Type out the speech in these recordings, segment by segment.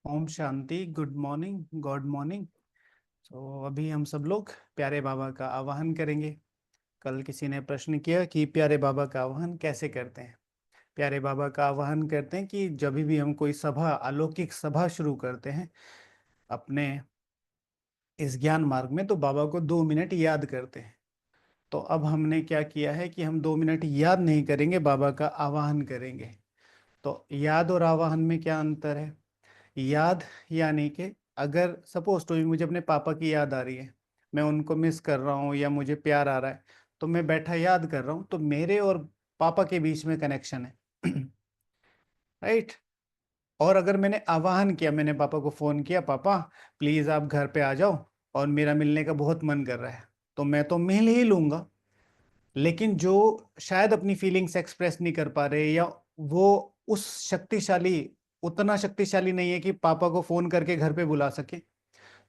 ओम शांति। Good morning, good morning. तो अभी हम सब लोग प्यारे बाबा का आवाहन करेंगे। कल किसी ने प्रश्न किया कि प्यारे बाबा का आवाहन कैसे करते हैं। प्यारे बाबा का आवाहन करते हैं कि जब भी हम कोई सभा, अलौकिक सभा शुरू करते हैं अपने इस ज्ञान मार्ग में, तो बाबा को 2 मिनट याद करते हैं। तो अब हमने क्या किया है कि हम 2 मिनट याद नहीं करेंगे, बाबा का आवाहन करेंगे। तो याद और आवाहन में क्या अंतर है? याद यानी कि अगर सपोज तो मुझे अपने पापा की याद आ रही है, मैं उनको मिस कर रहा हूँ या मुझे प्यार आ रहा है, तो मैं बैठा याद कर रहा हूँ, तो मेरे और पापा के बीच में कनेक्शन है। राइट। और अगर मैंने आवाहन किया, मैंने पापा को फोन किया, पापा प्लीज आप घर पे आ जाओ और मेरा मिलने का बहुत मन कर रहा है, तो मैं तो मिल ही लूंगा। लेकिन जो शायद अपनी फीलिंग्स एक्सप्रेस नहीं कर पा रहे, या वो उस शक्तिशाली उतना शक्तिशाली नहीं है कि पापा को फोन करके घर पे बुला सके,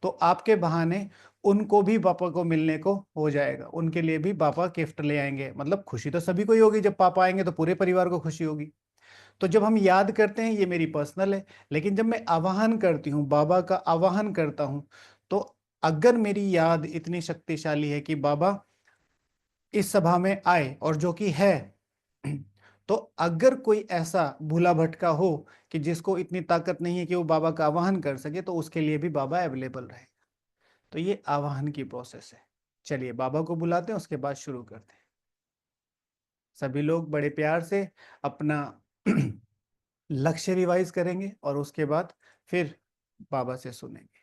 तो आपके बहाने उनको भी पापा को मिलने को हो जाएगा। उनके लिए भी पापा गिफ्ट ले आएंगे। मतलब खुशी तो सभी को ही होगी, जब पापा आएंगे तो पूरे परिवार को खुशी होगी। तो जब हम याद करते हैं, ये मेरी पर्सनल है। लेकिन जब मैं आवाहन करती हूँ, बाबा का आवाहन करता हूँ, तो अगर मेरी याद इतनी शक्तिशाली है कि बाबा इस सभा में आए, और जो कि है, तो अगर कोई ऐसा भूला भटका हो कि जिसको इतनी ताकत नहीं है कि वो बाबा का आवाहन कर सके, तो उसके लिए भी बाबा अवेलेबल रहे। तो ये आवाहन की प्रोसेस है। चलिए बाबा को बुलाते हैं, उसके बाद शुरू करते हैं। सभी लोग बड़े प्यार से अपना लक्ष्य रिवाइज करेंगे और उसके बाद फिर बाबा से सुनेंगे।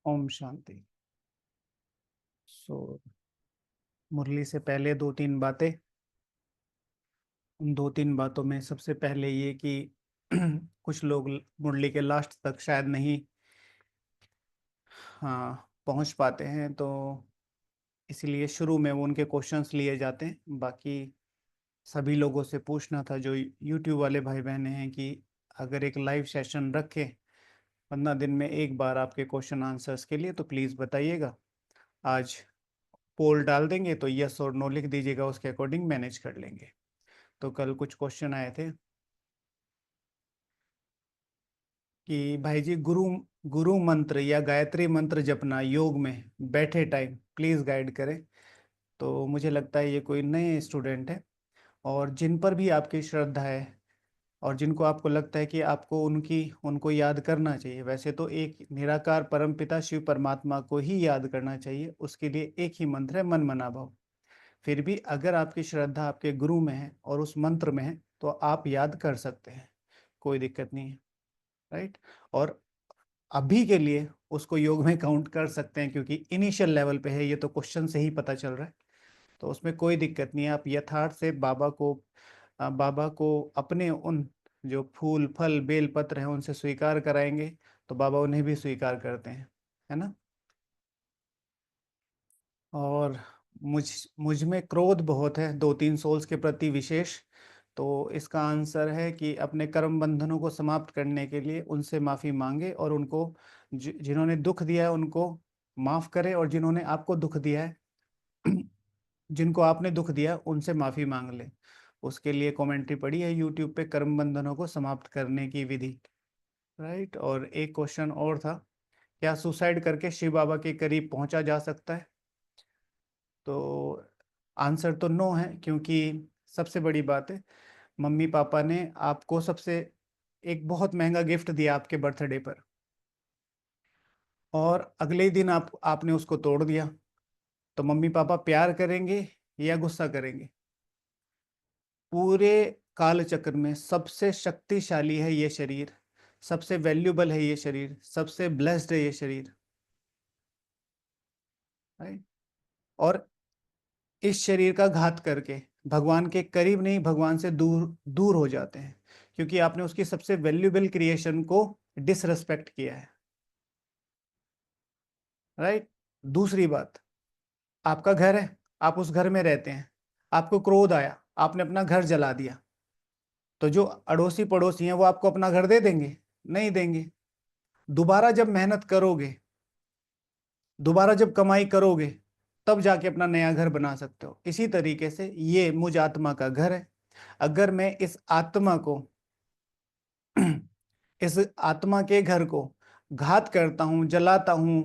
ओम शांति। सो मुरली से पहले 2-3 बातें। उन 2-3 बातों में सबसे पहले ये कि कुछ लोग मुरली के लास्ट तक शायद नहीं, हाँ, पहुंच पाते हैं, तो इसलिए शुरू में वो उनके क्वेश्चंस लिए जाते हैं। बाकी सभी लोगों से पूछना था जो यूट्यूब वाले भाई बहने हैं कि अगर एक लाइव सेशन रखें 15 दिन में एक बार आपके क्वेश्चन आंसर्स के लिए, तो प्लीज़ बताइएगा। आज पोल डाल देंगे, तो यस और नो लिख दीजिएगा, उसके अकॉर्डिंग मैनेज कर लेंगे। तो कल कुछ क्वेश्चन आए थे कि भाई जी, गुरु गुरु मंत्र या गायत्री मंत्र जपना योग में बैठे टाइम प्लीज़ गाइड करें। तो मुझे लगता है ये कोई नए स्टूडेंट है, और जिन पर भी आपकी श्रद्धा है और जिनको आपको लगता है कि आपको उनको याद करना चाहिए। वैसे तो एक निराकार परमपिता शिव परमात्मा को ही याद करना चाहिए, उसके लिए एक ही मंत्र है, मन मना भाव। फिर भी अगर आपकी श्रद्धा आपके गुरु में है और उस मंत्र में है, तो आप याद कर सकते हैं, कोई दिक्कत नहीं है। राइट। और अभी के लिए उसको योग में काउंट कर सकते हैं, क्योंकि इनिशियल लेवल पे है, ये तो क्वेश्चन से ही पता चल रहा है। तो उसमें कोई दिक्कत नहीं है। आप यथार्थ से बाबा को अपने उन जो फूल फल बेल पत्र हैं उनसे स्वीकार कराएंगे, तो बाबा उन्हें भी स्वीकार करते हैं, है ना। और मुझ मुझ में क्रोध बहुत है 2-3 सोल्स के प्रति विशेष। तो इसका आंसर है कि अपने कर्म बंधनों को समाप्त करने के लिए उनसे माफ़ी मांगे, और उनको जिन्होंने दुख दिया है उनको माफ़ करें, और जिन्होंने आपको दुख दिया है, जिनको आपने दुख दिया उनसे माफ़ी मांग ले। उसके लिए कमेंट्री पड़ी है यूट्यूब पे, कर्म बंधनों को समाप्त करने की विधि। राइट। और एक क्वेश्चन और था, क्या सुसाइड करके शिव बाबा के करीब पहुंचा जा सकता है? तो आंसर तो नो है, क्योंकि सबसे बड़ी बात है, मम्मी पापा ने आपको सबसे एक बहुत महंगा गिफ्ट दिया आपके बर्थडे पर, और अगले ही दिन आपने उसको तोड़ दिया। तो मम्मी पापा प्यार करेंगे या गुस्सा करेंगे? पूरे काल चक्र में सबसे शक्तिशाली है ये शरीर, सबसे वैल्यूबल है ये शरीर, सबसे ब्लेस्ड है ये शरीर, राइट? और इस शरीर का घात करके भगवान के करीब नहीं, भगवान से दूर दूर हो जाते हैं, क्योंकि आपने उसकी सबसे वैल्यूबल क्रिएशन को डिसरेस्पेक्ट किया है, राइट? दूसरी बात, आपका घर है, आप उस घर में रहते हैं, आपको क्रोध आया, आपने अपना घर जला दिया, तो जो अड़ोसी पड़ोसी हैं वो आपको अपना घर दे देंगे? नहीं देंगे। दोबारा जब मेहनत करोगे, दोबारा जब कमाई करोगे, तब जाके अपना नया घर बना सकते हो। इसी तरीके से ये मुझ आत्मा का घर है। अगर मैं इस आत्मा को इस आत्मा के घर को घात करता हूं, जलाता हूं,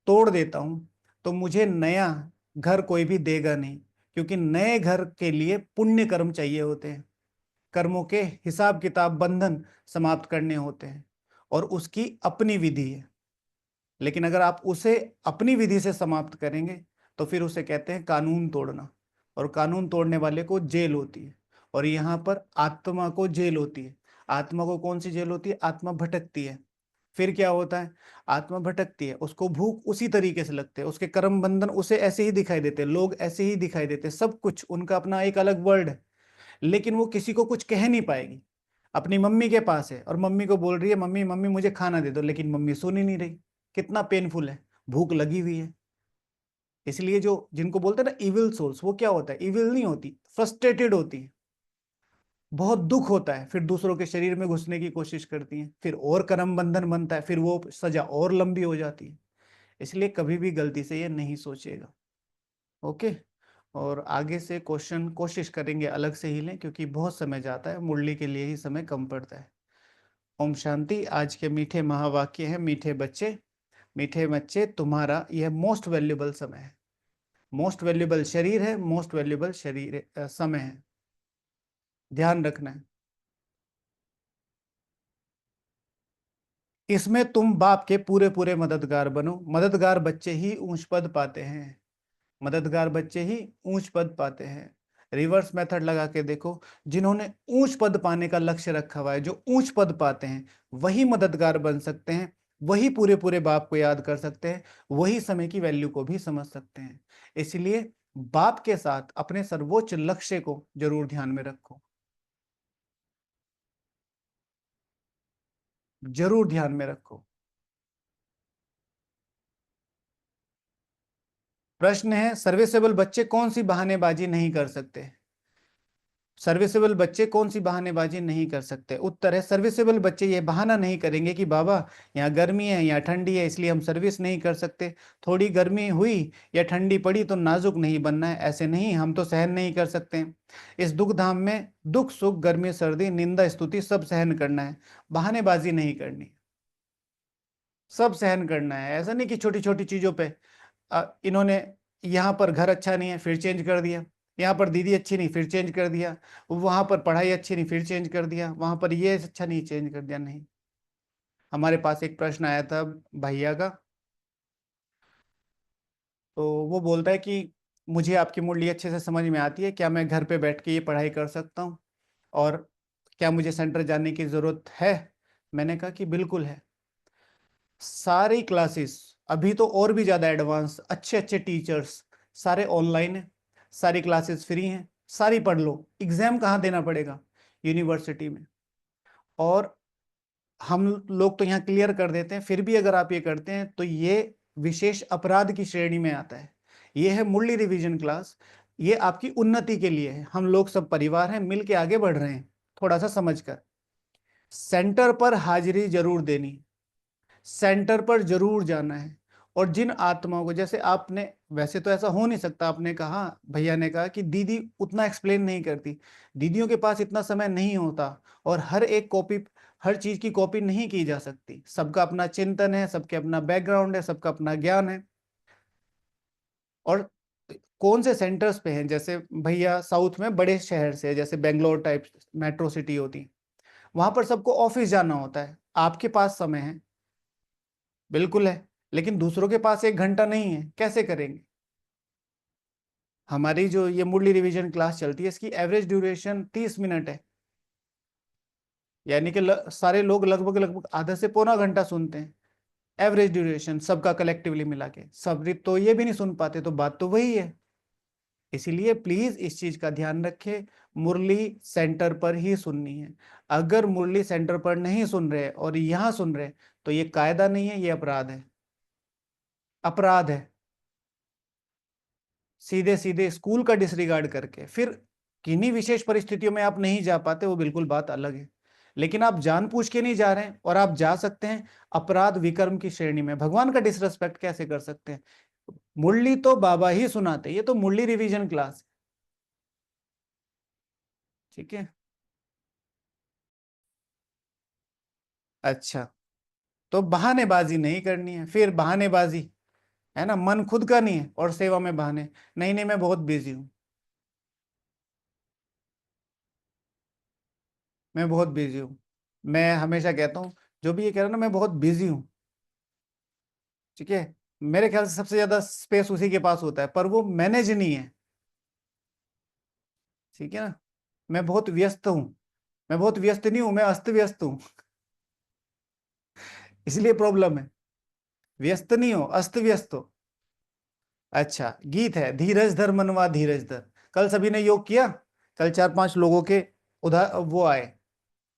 तोड़ देता हूं, तो मुझे नया घर कोई भी देगा नहीं, क्योंकि नए घर के लिए पुण्य कर्म चाहिए होते हैं, कर्मों के हिसाब किताब बंधन समाप्त करने होते हैं, और उसकी अपनी विधि है। लेकिन अगर आप उसे अपनी विधि से समाप्त करेंगे तो फिर उसे कहते हैं कानून तोड़ना, और कानून तोड़ने वाले को जेल होती है। और यहाँ पर आत्मा को जेल होती है। आत्मा को कौन सी जेल होती है? आत्मा भटकती है। फिर क्या होता है? आत्मा भटकती है, उसको भूख उसी तरीके से लगते हैं, उसके कर्म बंधन उसे ऐसे ही दिखाई देते हैं, लोग ऐसे ही दिखाई देते हैं, सब कुछ उनका अपना एक अलग वर्ल्ड है। लेकिन वो किसी को कुछ कह नहीं पाएगी। अपनी मम्मी के पास है और मम्मी को बोल रही है, मम्मी मम्मी मुझे खाना दे दो, लेकिन मम्मी सुन ही नहीं रही। कितना पेनफुल है, भूख लगी हुई है। इसलिए जो जिनको बोलते हैं ना इविल सोल्स, वो क्या होता है? इविल नहीं होती, फ्रस्ट्रेटेड होती है, बहुत दुख होता है, फिर दूसरों के शरीर में घुसने की कोशिश करती हैं, फिर और कर्म बंधन बनता है, फिर वो सजा और लंबी हो जाती है। इसलिए कभी भी गलती से ये नहीं सोचिएगा। ओके। और आगे से क्वेश्चन कोशिश करेंगे अलग से ही लें, क्योंकि बहुत समय जाता है, मुरली के लिए ही समय कम पड़ता है। ओम शांति। आज के मीठे महावाक्य हैं, मीठे बच्चे, मीठे बच्चे, तुम्हारा यह मोस्ट वैल्यूबल समय है, मोस्ट वैल्यूबल शरीर है, मोस्ट वैल्यूबल शरीर समय है, ध्यान रखना है। इसमें तुम बाप के पूरे पूरे मददगार बनो। मददगार बच्चे ही ऊंच पद पाते हैं, मददगार बच्चे ही ऊंच पद पाते हैं। रिवर्स मेथड लगा के देखो, जिन्होंने ऊंच पद पाने का लक्ष्य रखा हुआ है, जो ऊंच पद पाते हैं, वही मददगार बन सकते हैं, वही पूरे पूरे बाप को याद कर सकते हैं, वही समय की वैल्यू को भी समझ सकते हैं। इसलिए बाप के साथ अपने सर्वोच्च लक्ष्य को जरूर ध्यान में रखो, जरूर ध्यान में रखो। प्रश्न है, सर्विसेबल बच्चे कौन सी बहानेबाजी नहीं कर सकते? सर्विसेबल बच्चे कौन सी बहानेबाजी नहीं कर सकते? उत्तर है, सर्विसेबल बच्चे ये बहाना नहीं करेंगे कि बाबा यहाँ गर्मी है, यहाँ ठंडी है, इसलिए हम सर्विस नहीं कर सकते। थोड़ी गर्मी हुई या ठंडी पड़ी तो नाजुक नहीं बनना है, ऐसे नहीं, हम तो सहन नहीं कर सकते। इस दुख धाम में दुख सुख गर्मी सर्दी निंदा स्तुति सब सहन करना है, बहानेबाजी नहीं करनी, सब सहन करना है। ऐसा नहीं कि छोटी छोटी चीजों पे इन्होंने, यहाँ पर घर अच्छा नहीं है फिर चेंज कर दिया, यहाँ पर दीदी अच्छी नहीं फिर चेंज कर दिया, वहां पर पढ़ाई अच्छी नहीं फिर चेंज कर दिया, वहां पर ये अच्छा नहीं चेंज कर दिया, नहीं। हमारे पास एक प्रश्न आया था भैया का, तो वो बोलता है कि मुझे आपकी मुरली अच्छे से समझ में आती है, क्या मैं घर पे बैठ के ये पढ़ाई कर सकता हूँ, और क्या मुझे सेंटर जाने की जरूरत है? मैंने कहा कि बिल्कुल है। सारी क्लासेस अभी तो और भी ज्यादा एडवांस, अच्छे अच्छे टीचर्स, सारे ऑनलाइन है, सारी क्लासेस फ्री हैं, सारी पढ़ लो। एग्जाम कहाँ देना पड़ेगा? यूनिवर्सिटी में। और हम लोग तो यहाँ क्लियर कर देते हैं, फिर भी अगर आप ये करते हैं तो ये विशेष अपराध की श्रेणी में आता है। ये है मुरली रिवीजन क्लास, ये आपकी उन्नति के लिए है। हम लोग सब परिवार हैं, मिल के आगे बढ़ रहे हैं, थोड़ा सा समझ कर। सेंटर पर हाजिरी जरूर देनी, सेंटर पर जरूर जाना है। और जिन आत्माओं को, जैसे आपने, वैसे तो ऐसा हो नहीं सकता, आपने कहा, भैया ने कहा कि दीदी उतना एक्सप्लेन नहीं करती, दीदियों के पास इतना समय नहीं होता, और हर एक कॉपी, हर चीज की कॉपी नहीं की जा सकती। सबका अपना चिंतन है, सबके अपना बैकग्राउंड है, सबका अपना ज्ञान है। और कौन से सेंटर्स पे हैं, जैसे भैया साउथ में बड़े शहर से, जैसे बेंगलोर टाइप मेट्रो सिटी होती, वहां पर सबको ऑफिस जाना होता है। आपके पास समय है, बिल्कुल है, लेकिन दूसरों के पास 1 घंटा नहीं है, कैसे करेंगे? हमारी जो ये मुरली रिवीजन क्लास चलती है, इसकी एवरेज ड्यूरेशन 30 मिनट है। यानी कि सारे लोग लगभग लगभग आधा से पौना घंटा सुनते हैं। एवरेज ड्यूरेशन सबका कलेक्टिवली मिला के, सब तो ये भी नहीं सुन पाते, तो बात तो वही है। इसीलिए प्लीज इस चीज का ध्यान रखें, मुरली सेंटर पर ही सुननी है। अगर मुरली सेंटर पर नहीं सुन रहे और यहां सुन रहे, तो ये कायदा नहीं है, ये अपराध है। अपराध है। सीधे सीधे स्कूल का डिसरिगार्ड करके, फिर किन्हीं विशेष परिस्थितियों में आप नहीं जा पाते, वो बिल्कुल बात अलग है। लेकिन आप जानबूझ के नहीं जा रहे हैं, और आप जा सकते हैं, अपराध विक्रम की श्रेणी में। भगवान का डिसरेस्पेक्ट कैसे कर सकते हैं? मुरली तो बाबा ही सुनाते, ये तो मुरली रिवीजन क्लास। ठीक है। अच्छा, तो बहानेबाजी नहीं करनी है, फिर बहानेबाजी है ना, मन खुद का नहीं है और सेवा में बहाने। नहीं नहीं, मैं बहुत बिजी हूँ, मैं बहुत बिजी हूँ। मैं हमेशा कहता हूँ, जो भी ये कह रहा है ना, मैं बहुत बिजी हूँ। ठीक है। मेरे ख्याल से सबसे ज्यादा स्पेस उसी के पास होता है, पर वो मैनेज नहीं है। ठीक है ना। मैं बहुत व्यस्त हूँ। मैं बहुत व्यस्त नहीं हूँ, मैं अस्त व्यस्त हूँ। इसलिए प्रॉब्लम है। व्यस्त नहीं हो, अस्त व्यस्त हो। अच्छा, गीत है, धीरज धर मनवा धीरज धर। कल सभी ने योग किया? कल 4-5 लोगों के उधर वो आए,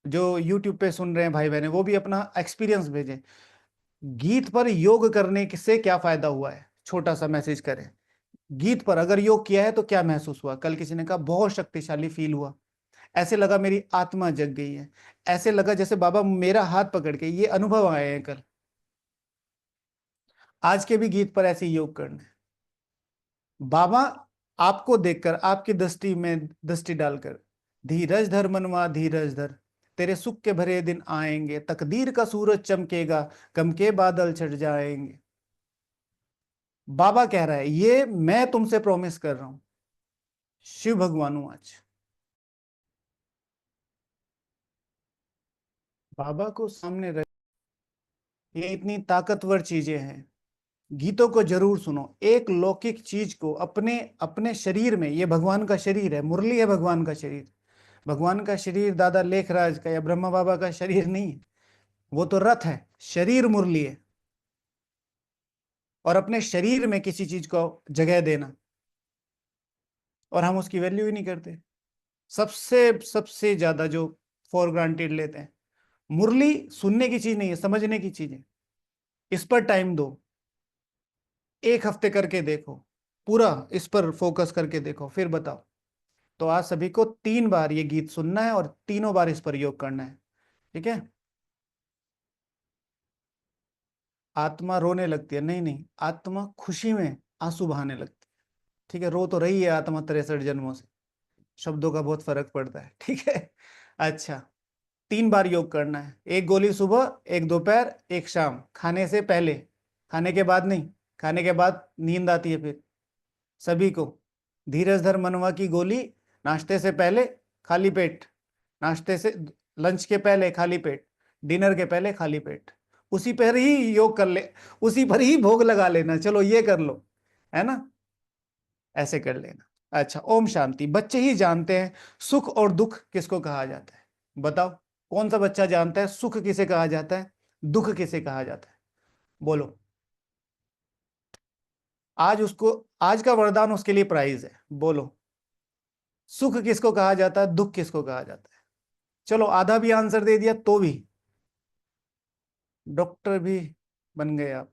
जो यूट्यूब पे सुन रहे हैं भाई बहने, वो भी अपना एक्सपीरियंस भेजें। गीत पर योग करने से क्या फायदा हुआ है, छोटा सा मैसेज करें। गीत पर अगर योग किया है तो क्या महसूस हुआ? कल किसी ने कहा बहुत शक्तिशाली फील हुआ, ऐसे लगा मेरी आत्मा जग गई है, ऐसे लगा जैसे बाबा मेरा हाथ पकड़ के, ये अनुभव आए हैं कल। आज के भी गीत पर ऐसे ही योग करना है। बाबा आपको देखकर, आपकी दृष्टि में दृष्टि डालकर, धीरज धर मनवा धीरज धर, तेरे सुख के भरे दिन आएंगे, तकदीर का सूरज चमकेगा, गम के बादल छट जाएंगे। बाबा कह रहा है, ये मैं तुमसे प्रॉमिस कर रहा हूं। शिव भगवान हूं आज। बाबा को सामने रख, ये इतनी ताकतवर चीजें हैं। गीतों को जरूर सुनो। एक लौकिक चीज को अपने अपने शरीर में, ये भगवान का शरीर है, मुरली है भगवान का शरीर। भगवान का शरीर दादा लेखराज का या ब्रह्मा बाबा का शरीर नहीं है, वो तो रथ है, शरीर मुरली है। और अपने शरीर में किसी चीज को जगह देना, और हम उसकी वैल्यू ही नहीं करते। सबसे सबसे ज्यादा जो फॉर ग्रांटेड लेते हैं। मुरली सुनने की चीज नहीं है, समझने की चीज है। इस पर टाइम दो, 1 हफ्ते करके देखो, पूरा इस पर फोकस करके देखो, फिर बताओ। तो आज सभी को 3 बार ये गीत सुनना है और तीनों बार इस पर योग करना है। ठीक है। आत्मा रोने लगती है? नहीं नहीं, आत्मा खुशी में आंसू बहाने लगती है। ठीक है, रो तो रही है आत्मा 63 जन्मों से। शब्दों का बहुत फर्क पड़ता है। ठीक है। अच्छा, 3 बार योग करना है, 1 गोली सुबह, 1 दोपहर, 1 शाम, खाने से पहले। खाने के बाद नहीं, खाने के बाद नींद आती है फिर सभी को। धीरज धर मनवा की गोली, नाश्ते से पहले खाली पेट, नाश्ते से, लंच के पहले खाली पेट, डिनर के पहले खाली पेट। उसी पर ही योग कर ले, उसी पर ही भोग लगा लेना, चलो ये कर लो, है ना, ऐसे कर लेना। अच्छा, ओम शांति। बच्चे ही जानते हैं सुख और दुख किसको कहा जाता है। बताओ, कौन सा बच्चा जानता है सुख किसे कहा जाता है, दुख किसे कहा जाता है? बोलो। आज उसको, आज का वरदान उसके लिए प्राइज है। बोलो, सुख किसको कहा जाता है, दुख किसको कहा जाता है? चलो, आधा भी आंसर दे दिया तो भी, डॉक्टर भी बन गए आप।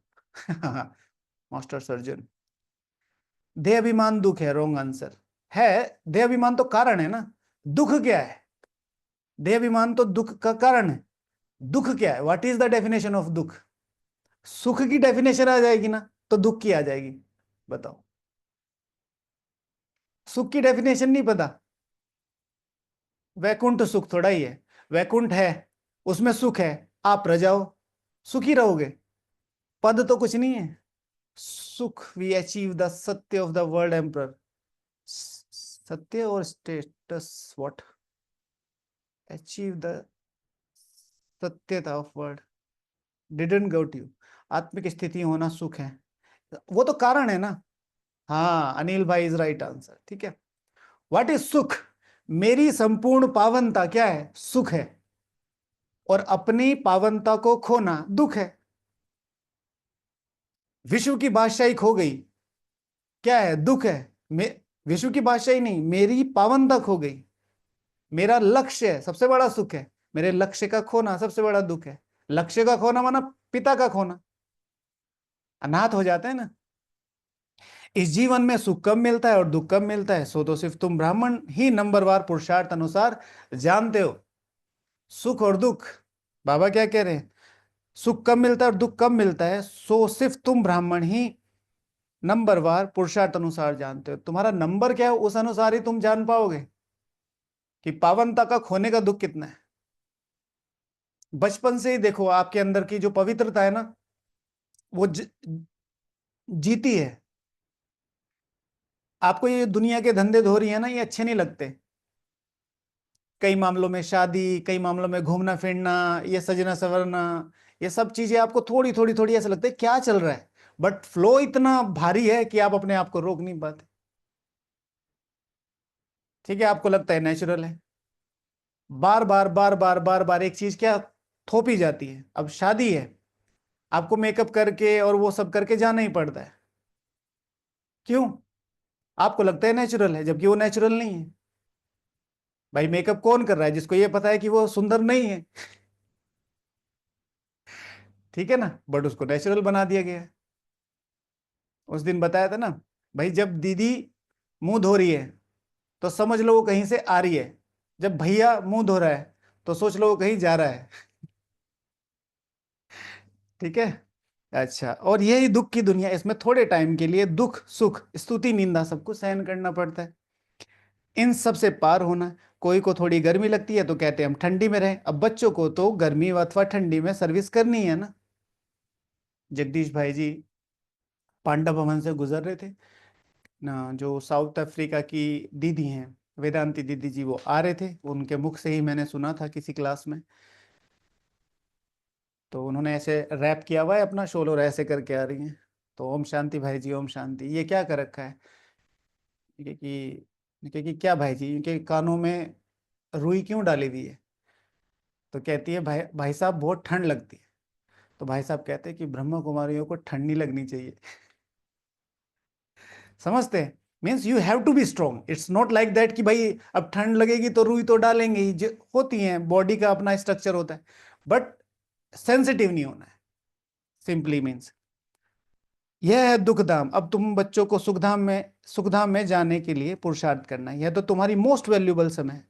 Master surgeon. देह अभिमान दुख है, रॉन्ग आंसर है। देह अभिमान तो कारण है ना, दुख क्या है? देह अभिमान तो दुख का कारण है। दुख क्या है? What is the definition of दुख? सुख की डेफिनेशन आ जाएगी ना, तो दुख की आ जाएगी। बताओ। सुख की डेफिनेशन नहीं पता? वैकुंठ सुख थोड़ा ही है। वैकुंठ है, उसमें सुख है, आप रह जाओ, सुखी रहोगे। पद तो कुछ नहीं है। सुख, वी अचीव द सत्य ऑफ द वर्ल्ड एम्पर। सत्य और स्टेटस, व्हाट? अचीव द सत्यता of world, didn't go to you. आत्मिक स्थिति होना सुख है, वो तो कारण है ना। हाँ, अनिल भाई इज राइट आंसर। ठीक है। व्हाट इज सुख? मेरी संपूर्ण पावनता क्या है? सुख है। और अपनी पावनता को खोना दुख है। विश्व की बादशाही खो गई, क्या है? दुख है। विश्व की बादशाही नहीं, मेरी पावनता खो गई। मेरा लक्ष्य है, सबसे बड़ा सुख है। मेरे लक्ष्य का खोना सबसे बड़ा दुख है। लक्ष्य का खोना माना पिता का खोना, अनाथ हो जाते हैं ना। इस जीवन में सुख कब मिलता है और दुख कब मिलता है, सो तो सिर्फ तुम ब्राह्मण ही नंबरवार पुरुषार्थ अनुसार जानते हो। सुख और दुख, बाबा क्या कह रहे हैं? सुख कब मिलता है और दुख कब मिलता है, सो सिर्फ तुम ब्राह्मण ही नंबरवार पुरुषार्थ अनुसार जानते हो। तुम्हारा नंबर क्या है, उस अनुसार ही तुम जान पाओगे कि पावनता का खोने का दुख कितना है। बचपन से ही देखो, आपके अंदर की जो पवित्रता है ना, वो जीती है। आपको ये दुनिया के धंधे धोरी है ना, ये अच्छे नहीं लगते। कई मामलों में शादी, कई मामलों में घूमना फिरना, ये सजना सवरना, ये सब चीजें आपको थोड़ी थोड़ी थोड़ी ऐसा लगता है क्या चल रहा है, बट फ्लो इतना भारी है कि आप अपने आप को रोक नहीं पाते। ठीक है, आपको लगता है नेचुरल है, बार बार बार बार बार बार एक चीज क्या थोपी जाती है। अब शादी है, आपको मेकअप करके और वो सब करके जाना ही पड़ता है। क्यों? आपको लगता है नेचुरल है, जबकि वो नेचुरल नहीं है। भाई मेकअप कौन कर रहा है? जिसको ये पता है कि वो सुंदर नहीं है। ठीक है ना, बट उसको नेचुरल बना दिया गया है। उस दिन बताया था ना, भाई जब दीदी मुंह धो रही है तो समझ लो वो कहीं से आ रही है। जब भैया मुंह धो रहा है तो सोच लो वो कहीं जा रहा है। ठीक है। अच्छा, और यही दुख की दुनिया, इसमें थोड़े टाइम के लिए दुख सुख स्तुति निंदा सब कुछ सहन करना पड़ता है। इन सब से पार होना है। कोई को थोड़ी गर्मी लगती है तो कहते हैं हम ठंडी में रहें। अब बच्चों को तो गर्मी अथवा ठंडी में सर्विस करनी है ना। जगदीश भाई जी पांडा भवन से गुजर रहे थे ना, जो साउथ अफ्रीका की दीदी हैं, वेदांती दीदी जी, वो आ रहे थे। उनके मुख से ही मैंने सुना था किसी क्लास में। तो उन्होंने ऐसे रैप किया हुआ है अपना शोल और ऐसे करके आ रही हैं। तो ओम शांति भाई जी, ओम शांति, ये क्या कर रखा है? कि क्या भाई जी, इनके कानों में रुई क्यों डाली हुई है? तो कहती है भाई भाई साहब बहुत ठंड लगती है। तो भाई साहब कहते हैं कि ब्रह्मा कुमारियों को ठंड नहीं लगनी चाहिए। समझते हैं? Means you have to be strong. It's not like that कि भाई अब ठंड लगेगी तो रुई तो डालेंगे ही, जो होती हैं, बॉडी का अपना स्ट्रक्चर होता है, बट सेंसिटिव नहीं होना है। सिंपली मीन्स यह है दुखधाम। अब तुम बच्चों को सुखधाम में जाने के लिए पुरुषार्थ करना है। यह तो तुम्हारी मोस्ट वैल्यूबल समय है।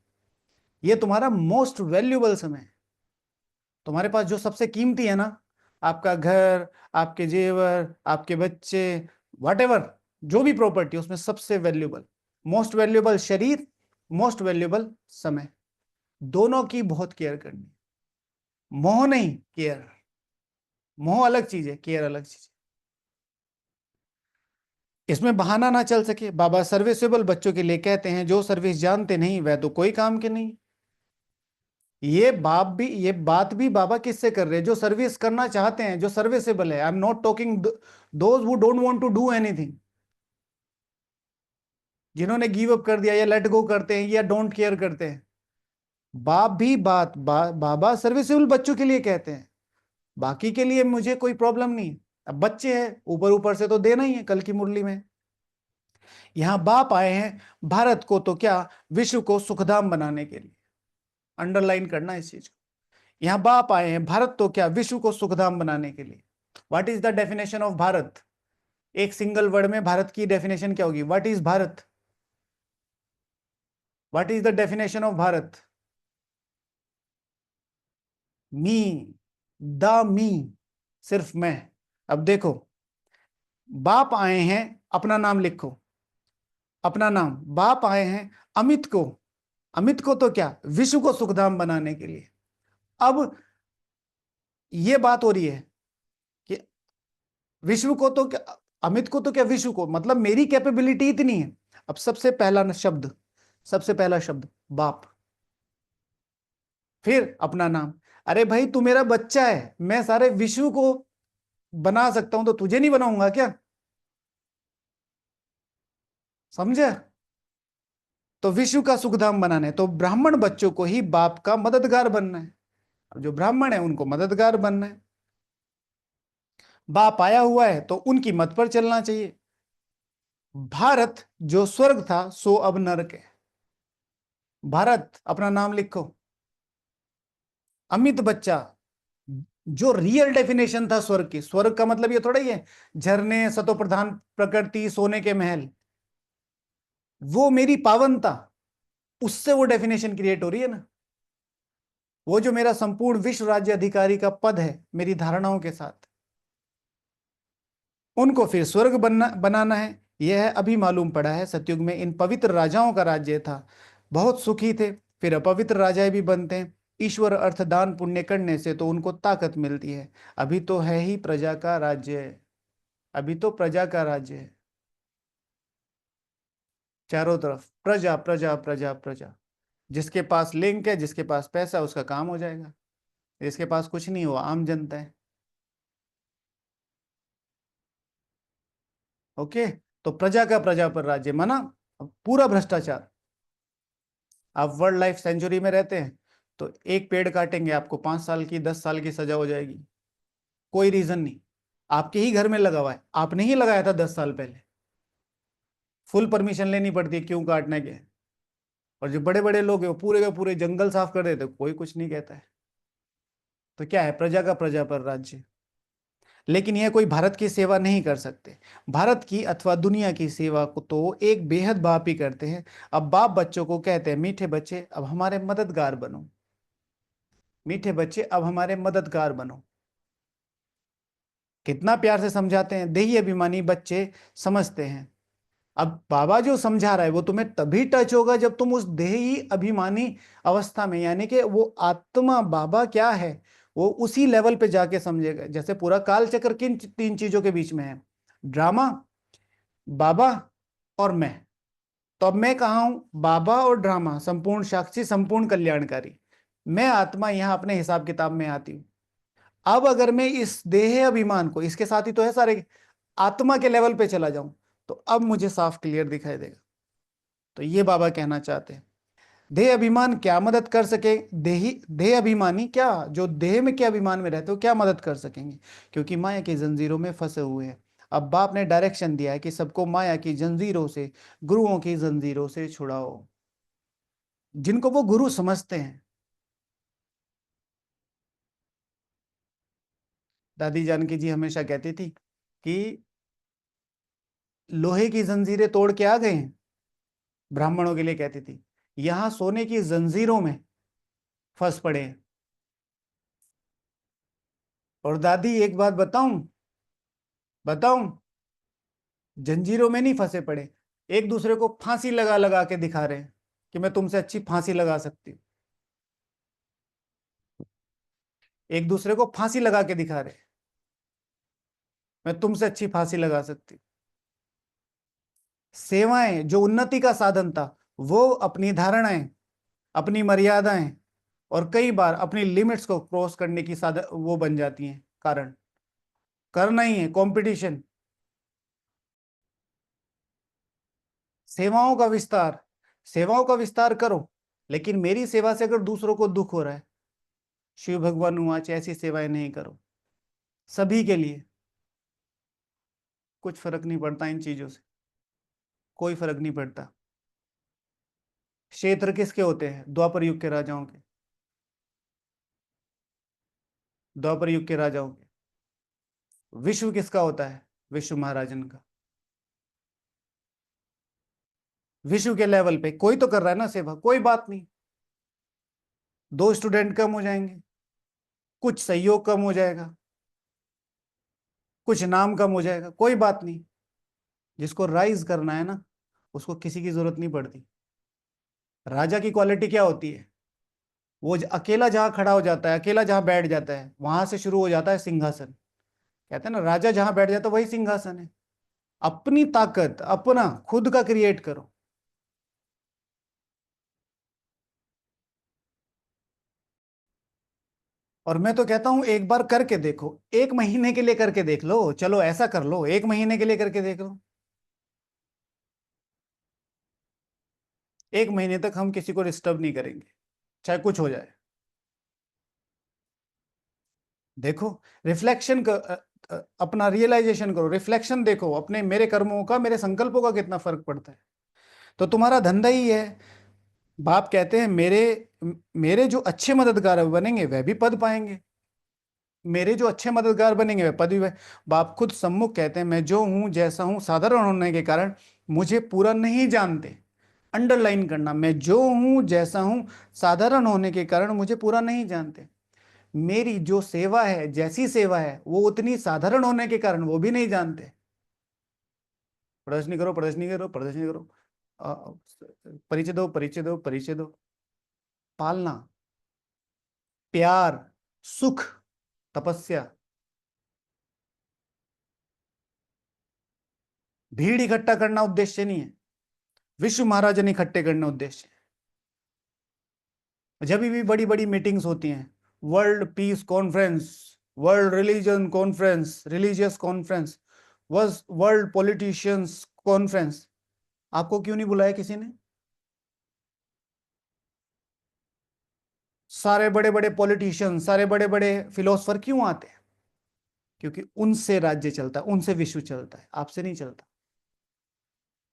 यह तुम्हारा मोस्ट वैल्यूबल समय है। तुम्हारे पास जो सबसे कीमती है ना, आपका घर, आपके जेवर, आपके बच्चे, वॉटेवर, जो भी प्रॉपर्टी, उसमें सबसे वैल्यूबल, मोस्ट वैल्यूबल शरीर, मोस्ट वैल्यूबल समय, दोनों की बहुत केयर करनी है। मोह नहीं, केयर। मोह अलग चीज है, केयर अलग चीज है। इसमें बहाना ना चल सके। बाबा सर्विसेबल बच्चों के लिए कहते हैं, जो सर्विस जानते नहीं वह तो कोई काम के नहीं। ये बात भी बाबा किससे कर रहे हैं? जो सर्विस करना चाहते हैं, जो सर्विसेबल है। I am not talking those who don't want to do anything, जिन्होंने गिव अप कर दिया या लेट गो करते हैं या डोंट केयर करते हैं। बाबा सर्विसेबल बच्चों के लिए कहते हैं, बाकी के लिए मुझे कोई प्रॉब्लम नहीं। अब बच्चे हैं, ऊपर ऊपर से तो देना ही है कल की मुरली में। यहां बाप आए हैं भारत को तो क्या, विश्व को सुखधाम बनाने के लिए। अंडरलाइन करना इस चीज को। यहां बाप आए हैं भारत तो क्या, विश्व को सुखधाम बनाने के लिए। What is the definition of Bharat? एक सिंगल वर्ड में भारत की डेफिनेशन क्या होगी? What is Bharat? What is the definition of Bharat? Me, the me, सिर्फ मैं। अब देखो, बाप आए हैं, अपना नाम लिखो, अपना नाम। बाप आए हैं अमित को, अमित को तो क्या, विश्व को सुखधाम बनाने के लिए। अब ये बात हो रही है कि विश्व को तो क्या, अमित को तो क्या, विश्व को, मतलब मेरी कैपेबिलिटी इतनी है। अब सबसे पहला शब्द बाप, फिर अपना नाम। अरे भाई तू मेरा बच्चा है, मैं सारे विश्व को बना सकता हूं तो तुझे नहीं बनाऊंगा क्या? समझे? तो विश्व का सुखधाम बनाना है तो ब्राह्मण बच्चों को ही बाप का मददगार बनना है। अब जो ब्राह्मण है उनको मददगार बनना है। बाप आया हुआ है तो उनकी मत पर चलना चाहिए। भारत जो स्वर्ग था सो अब नरक है। भारत अपना नाम लिखो। अमित बच्चा जो रियल डेफिनेशन था स्वर्ग की, स्वर्ग का मतलब ये थोड़ा ही है झरने, सतो प्रधान प्रकृति, सोने के महल, वो मेरी पावनता, उससे वो डेफिनेशन क्रिएट हो रही है ना। वो जो मेरा संपूर्ण विश्व राज्य अधिकारी का पद है मेरी धारणाओं के साथ, उनको फिर स्वर्ग बनाना है। यह अभी मालूम पड़ा है सतयुग में इन पवित्र राजाओं का राज्य था, बहुत सुखी थे, फिर अपवित्र राजाएं भी बनते हैं। ईश्वर अर्थ दान पुण्य करने से तो उनको ताकत मिलती है। अभी तो है ही प्रजा का राज्य है। अभी तो प्रजा का राज्य है। चारों तरफ प्रजा प्रजा प्रजा प्रजा। जिसके पास लिंक है, जिसके पास पैसा, उसका काम हो जाएगा। जिसके पास कुछ नहीं हुआ, आम जनता है। ओके। तो प्रजा का प्रजा पर राज्य माना पूरा भ्रष्टाचार। आप वर्ल्ड लाइफ सेंचुरी में रहते हैं तो एक पेड़ काटेंगे आपको 5 साल की 10 साल की सजा हो जाएगी। कोई रीजन नहीं, आपके ही घर में लगा हुआ है, आपने ही लगाया था 10 साल पहले। फुल परमिशन लेनी पड़ती है क्यों काटने के। और जो बड़े बड़े लोग हैं वो पूरे के पूरे जंगल साफ कर देते, कोई कुछ नहीं कहता है। तो क्या है, प्रजा का प्रजा पर राज्य। लेकिन यह कोई भारत की सेवा नहीं कर सकते। भारत की अथवा दुनिया की सेवा को तो एक बेहद बाप ही करते हैं। अब बाप बच्चों को कहते हैं, मीठे बच्चे अब हमारे मददगार बनो। मीठे बच्चे अब हमारे मददगार बनो। कितना प्यार से समझाते हैं। देही अभिमानी बच्चे समझते हैं। अब बाबा जो समझा रहा है वो तुम्हें तभी टच होगा जब तुम उस देही अभिमानी अवस्था में, यानी कि वो आत्मा बाबा क्या है वो उसी लेवल पे जाके समझेगा। जैसे पूरा काल चक्र किन 3 चीजों के बीच में है, ड्रामा, बाबा और मैं। तो अब मैं कहा हूं, बाबा और ड्रामा संपूर्ण साक्षी संपूर्ण कल्याणकारी, मैं आत्मा यहां अपने हिसाब किताब में आती हूं। अब अगर मैं इस देह अभिमान को, इसके साथ ही तो है सारे, आत्मा के लेवल पे चला जाऊं तो अब मुझे साफ क्लियर दिखाई देगा। तो ये बाबा कहना चाहते हैं, देह अभिमान क्या मदद कर सके। देही देह अभिमानी क्या, जो देह में क्या अभिमान में रहते हो, क्या मदद कर सकेंगे, क्योंकि माया की जंजीरों में फंसे हुए हैं। अब बाप ने डायरेक्शन दिया है कि सबको माया की जंजीरों से, गुरुओं की जंजीरों से छुड़ाओ, जिनको वो गुरु समझते हैं। दादी जानकी जी हमेशा कहती थी कि लोहे की जंजीरें तोड़ के आ गए हैं, ब्राह्मणों के लिए कहती थी, यहां सोने की जंजीरों में फंस पड़े हैं। और दादी एक बात बताऊं, बताऊं, जंजीरों में नहीं फंसे पड़े, एक दूसरे को फांसी लगा लगा के दिखा रहे हैं कि मैं तुमसे अच्छी फांसी लगा सकती हूँ। एक दूसरे को फांसी लगा के दिखा रहे हैं, मैं तुमसे अच्छी फांसी लगा सकती हूँ। सेवाएं जो उन्नति का साधन था, वो अपनी धारणाएं, अपनी मर्यादाएं और कई बार अपनी लिमिट्स को क्रॉस करने की साधन वो बन जाती हैं कारण। करना ही है कंपटीशन। सेवाओं का विस्तार, सेवाओं का विस्तार करो, लेकिन मेरी सेवा से अगर दूसरों को दुख हो रहा है, शिव भगवान वाच ऐसी सेवाएं नहीं करो। सभी के लिए कुछ फर्क नहीं पड़ता इन चीजों से, कोई फर्क नहीं पड़ता। क्षेत्र किसके होते हैं, द्वापर युग के राजाओं के, द्वापर युग के राजाओं के। विश्व किसका होता है, विश्व महाराजन का। विश्व के लेवल पे कोई तो कर रहा है ना सेवा, कोई बात नहीं। 2 स्टूडेंट कम हो जाएंगे, कुछ सहयोग कम हो जाएगा, कुछ नाम कम हो जाएगा, कोई बात नहीं। जिसको राइज करना है ना, उसको किसी की जरूरत नहीं पड़ती। राजा की क्वालिटी क्या होती है, वो अकेला जहां खड़ा हो जाता है, अकेला जहां बैठ जाता है, वहां से शुरू हो जाता है सिंहासन। कहते हैं ना, राजा जहां बैठ जाता है वही सिंहासन है। अपनी ताकत अपना खुद का क्रिएट करो। और मैं तो कहता हूं एक बार करके देखो, 1 महीने के लिए करके देख लो, चलो ऐसा कर लो, 1 महीने के लिए करके देख लो। एक महीने तक हम किसी को डिस्टर्ब नहीं करेंगे, चाहे कुछ हो जाए। देखो, रिफ्लेक्शन अपना रियलाइजेशन करो, रिफ्लेक्शन देखो अपने, मेरे कर्मों का, मेरे संकल्पों का कितना फर्क पड़ता है। तो तुम्हारा धंधा ही है। बाप कहते हैं मेरे मेरे जो अच्छे मददगार बनेंगे वह भी पद पाएंगे, मेरे जो अच्छे मददगार बनेंगे वह पद भी बाप खुद सम्मुख कहते हैं, मैं जो हूं जैसा हूं साधारण होने के कारण मुझे पूरा नहीं जानते। अंडरलाइन करना, मैं जो हूं जैसा हूं साधारण होने के कारण मुझे पूरा नहीं जानते। मेरी जो सेवा है, जैसी सेवा है, वो उतनी साधारण होने के कारण वो भी नहीं जानते। प्रदर्शनी करो, प्रदर्शनी करो, प्रदर्शनी करो। परिचय दो, परिचय दो, परिचय दो। पालना, प्यार, सुख, तपस्या। भीड़ इकट्ठा करना उद्देश्य नहीं है, विश्व महाराजन इकट्ठे करना उद्देश्य है। जब भी बड़ी बड़ी मीटिंग्स होती हैं, world peace conference, world religion conference, religious conference, world politicians conference, आपको क्यों नहीं बुलाया किसी ने? सारे बड़े बड़े पॉलिटिशियन, सारे बड़े बड़े फिलोसफर क्यों आते हैं? क्योंकि उनसे राज्य चलता है, उनसे विश्व चलता है, आपसे नहीं चलता।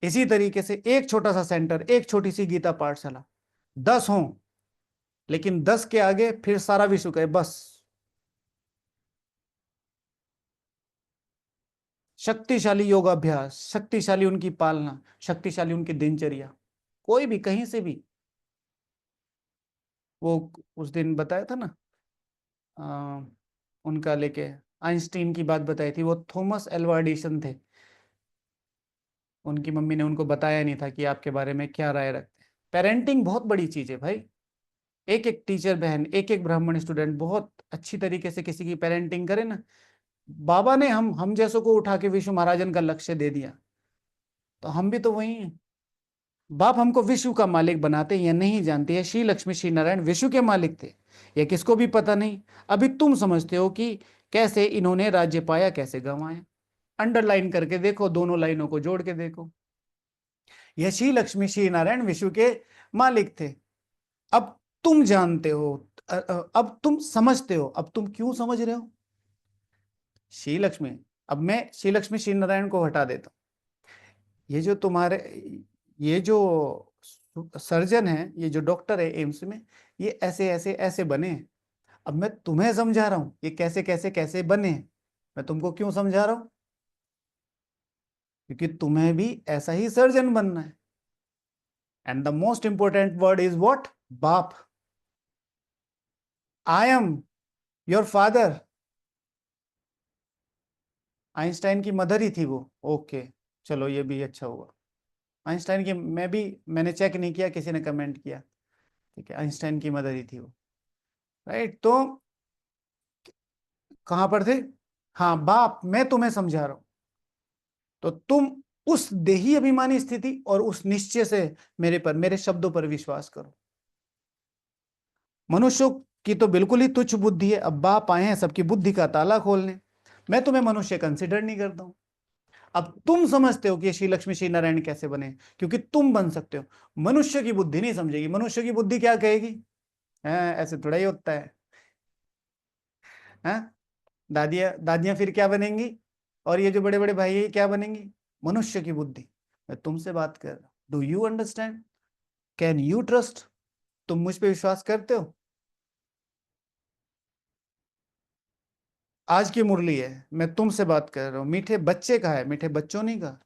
इसी तरीके से एक छोटा सा सेंटर, एक छोटी सी गीता पाठशाला, 10 हों, लेकिन 10 के आगे फिर सारा विश्व कहे बस। शक्तिशाली योगाभ्यास, शक्तिशाली उनकी पालना, शक्तिशाली उनकी दिनचर्या, कोई भी कहीं से भी। वो उस दिन बताया था ना, आ, उनका लेके आइंस्टीन की बात बताई थी, वो थॉमस एल्वा एडिसन थे। उनकी मम्मी ने उनको बताया नहीं था कि आपके बारे में क्या राय रखते हैं। पेरेंटिंग बहुत बड़ी चीज है भाई। एक एक टीचर बहन, एक एक ब्राह्मण स्टूडेंट बहुत अच्छी तरीके से किसी की पेरेंटिंग करे ना, बाबा ने हम जैसों को उठा के विश्व महाराजन का लक्ष्य दे दिया, तो हम भी तो वही हैं। बाप हमको विश्व का मालिक बनाते या नहीं जानते हैं, श्री लक्ष्मी श्री नारायण विश्व के मालिक थे, यह किसको भी पता नहीं। अभी तुम समझते हो कि कैसे इन्होंने राज्य पाया, कैसे गंवाया। अंडरलाइन करके देखो, दोनों लाइनों को जोड़ के देखो, यह श्री लक्ष्मी श्री नारायण विश्व के मालिक थे। अब तुम जानते हो, अब तुम समझते हो, अब तुम क्यों समझ रहे हो? श्री लक्ष्मी, अब मैं श्री लक्ष्मी श्री नारायण को हटा देता हूं। ये जो तुम्हारे, ये जो सर्जन है, ये जो डॉक्टर है एम्स में, ये ऐसे ऐसे ऐसे बने हैं। अब मैं तुम्हें समझा रहा हूं ये कैसे कैसे कैसे बने हैं। मैं तुमको क्यों समझा रहा हूं? क्योंकि तुम्हें भी ऐसा ही सर्जन बनना है। And the most important word is what? बाप। I am your father. Einstein की मदर ही थी वो। ओके, चलो ये भी अच्छा हुआ। आइंस्टाइन की, मैंने चेक नहीं किया, किसी ने कमेंट किया। ठीक है, आइंस्टाइन की मदर ही थी वो। राइट, तो कहां पर थे? हाँ, बाप, मैं तुम्हें समझा रहा हूं। तो तुम उस देही अभिमानी स्थिति और उस निश्चय से मेरे पर, मेरे शब्दों पर विश्वास करो। मनुष्यों की तो बिल्कुल ही तुच्छ बुद्धि है, अब बाप आए हैं सबकी बुद्धि का ताला खोलने। मैं तुम्हें मनुष्य कंसिडर नहीं करता हूं। अब तुम समझते हो कि श्री लक्ष्मी श्री नारायण कैसे बने, क्योंकि तुम बन सकते हो। मनुष्य की बुद्धि नहीं समझेगी, मनुष्य की बुद्धि क्या कहेगी? ऐसे थोड़ा ही होता है। हैं? दादियां दादियां फिर क्या बनेंगी? और ये जो बड़े बड़े भाई है क्या बनेंगी? मनुष्य की बुद्धि। मैं तुमसे बात कर रहा हूं, do you understand? Can you trust? तुम मुझ पे विश्वास करते हो? आज की मुरली है, मैं तुमसे बात कर रहा हूं, मीठे बच्चे का है, मीठे बच्चों नहीं का।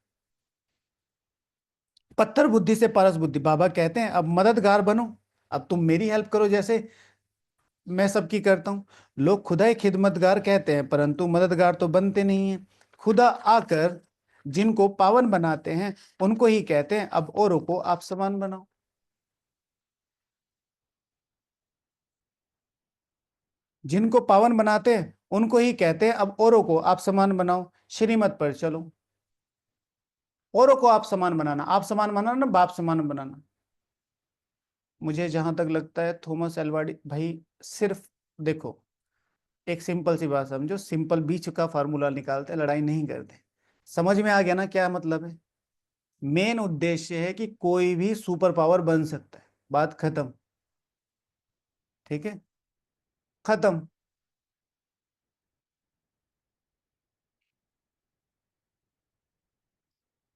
पत्थर बुद्धि से पारस बुद्धि, बाबा कहते हैं अब मददगार बनो। अब तुम मेरी हेल्प करो, जैसे मैं सबकी करता हूं। लोग खुदा ही खिदमतगार कहते हैं, परंतु मददगार तो बनते नहीं है। खुदा आकर जिनको पावन बनाते हैं उनको ही कहते हैं अब औरों को आप समान बनाओ। जिनको पावन बनाते हैं उनको ही कहते हैं अब औरों को आप समान बनाओ। श्रीमत पर चलो, औरों को आप समान बनाना, आप समान बनाना ना, बाप समान बनाना। मुझे जहां तक लगता है थॉमस एल्वाडी भाई, सिर्फ देखो, एक सिंपल सी बात समझो, सिंपल बीच का फार्मूला निकालते, लड़ाई नहीं करते। समझ में आ गया ना क्या मतलब है? मेन उद्देश्य है कि कोई भी सुपर पावर बन सकता है, बात खत्म। ठीक है, खत्म।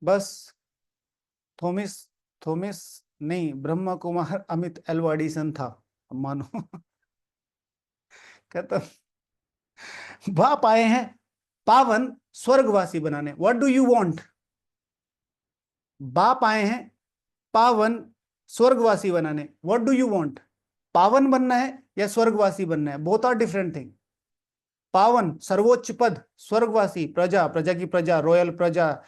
बस थॉमस थॉमस नहीं, ब्रह्मा कुमार अमित एल्वा एडिसन था, अब मानो। खत्म। बाप आए हैं पावन स्वर्गवासी बनाने, व्हाट डू यू वांट? बाप आए हैं पावन स्वर्गवासी बनाने, व्हाट डू यू वांट? पावन बनना है या स्वर्गवासी बनना है? Both are different thing. पावन सर्वोच्च पद, स्वर्गवासी प्रजा, प्रजा की प्रजा, रॉयल प्रजा,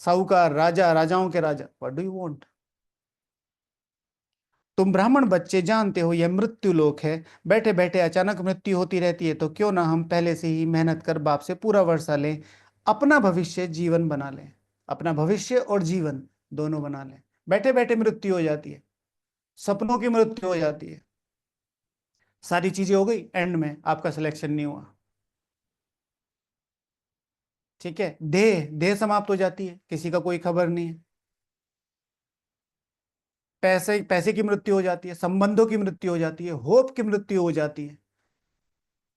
साहूकार, राजा, राजाओं के राजा, व्हाट डू यू वांट? तुम ब्राह्मण बच्चे जानते हो यह मृत्यु लोक है, बैठे बैठे अचानक मृत्यु होती रहती है, तो क्यों ना हम पहले से ही मेहनत कर बाप से पूरा वर्षा लें, अपना भविष्य जीवन बना लें। अपना भविष्य और जीवन दोनों बना लें। बैठे बैठे मृत्यु हो जाती है, सपनों की मृत्यु हो जाती है, सारी चीजें हो गई, एंड में आपका सिलेक्शन नहीं हुआ। ठीक है, देह देह समाप्त हो जाती है, किसी का कोई खबर नहीं है। पैसे पैसे की मृत्यु हो जाती है, संबंधों की मृत्यु हो जाती है, होप की मृत्यु हो जाती है,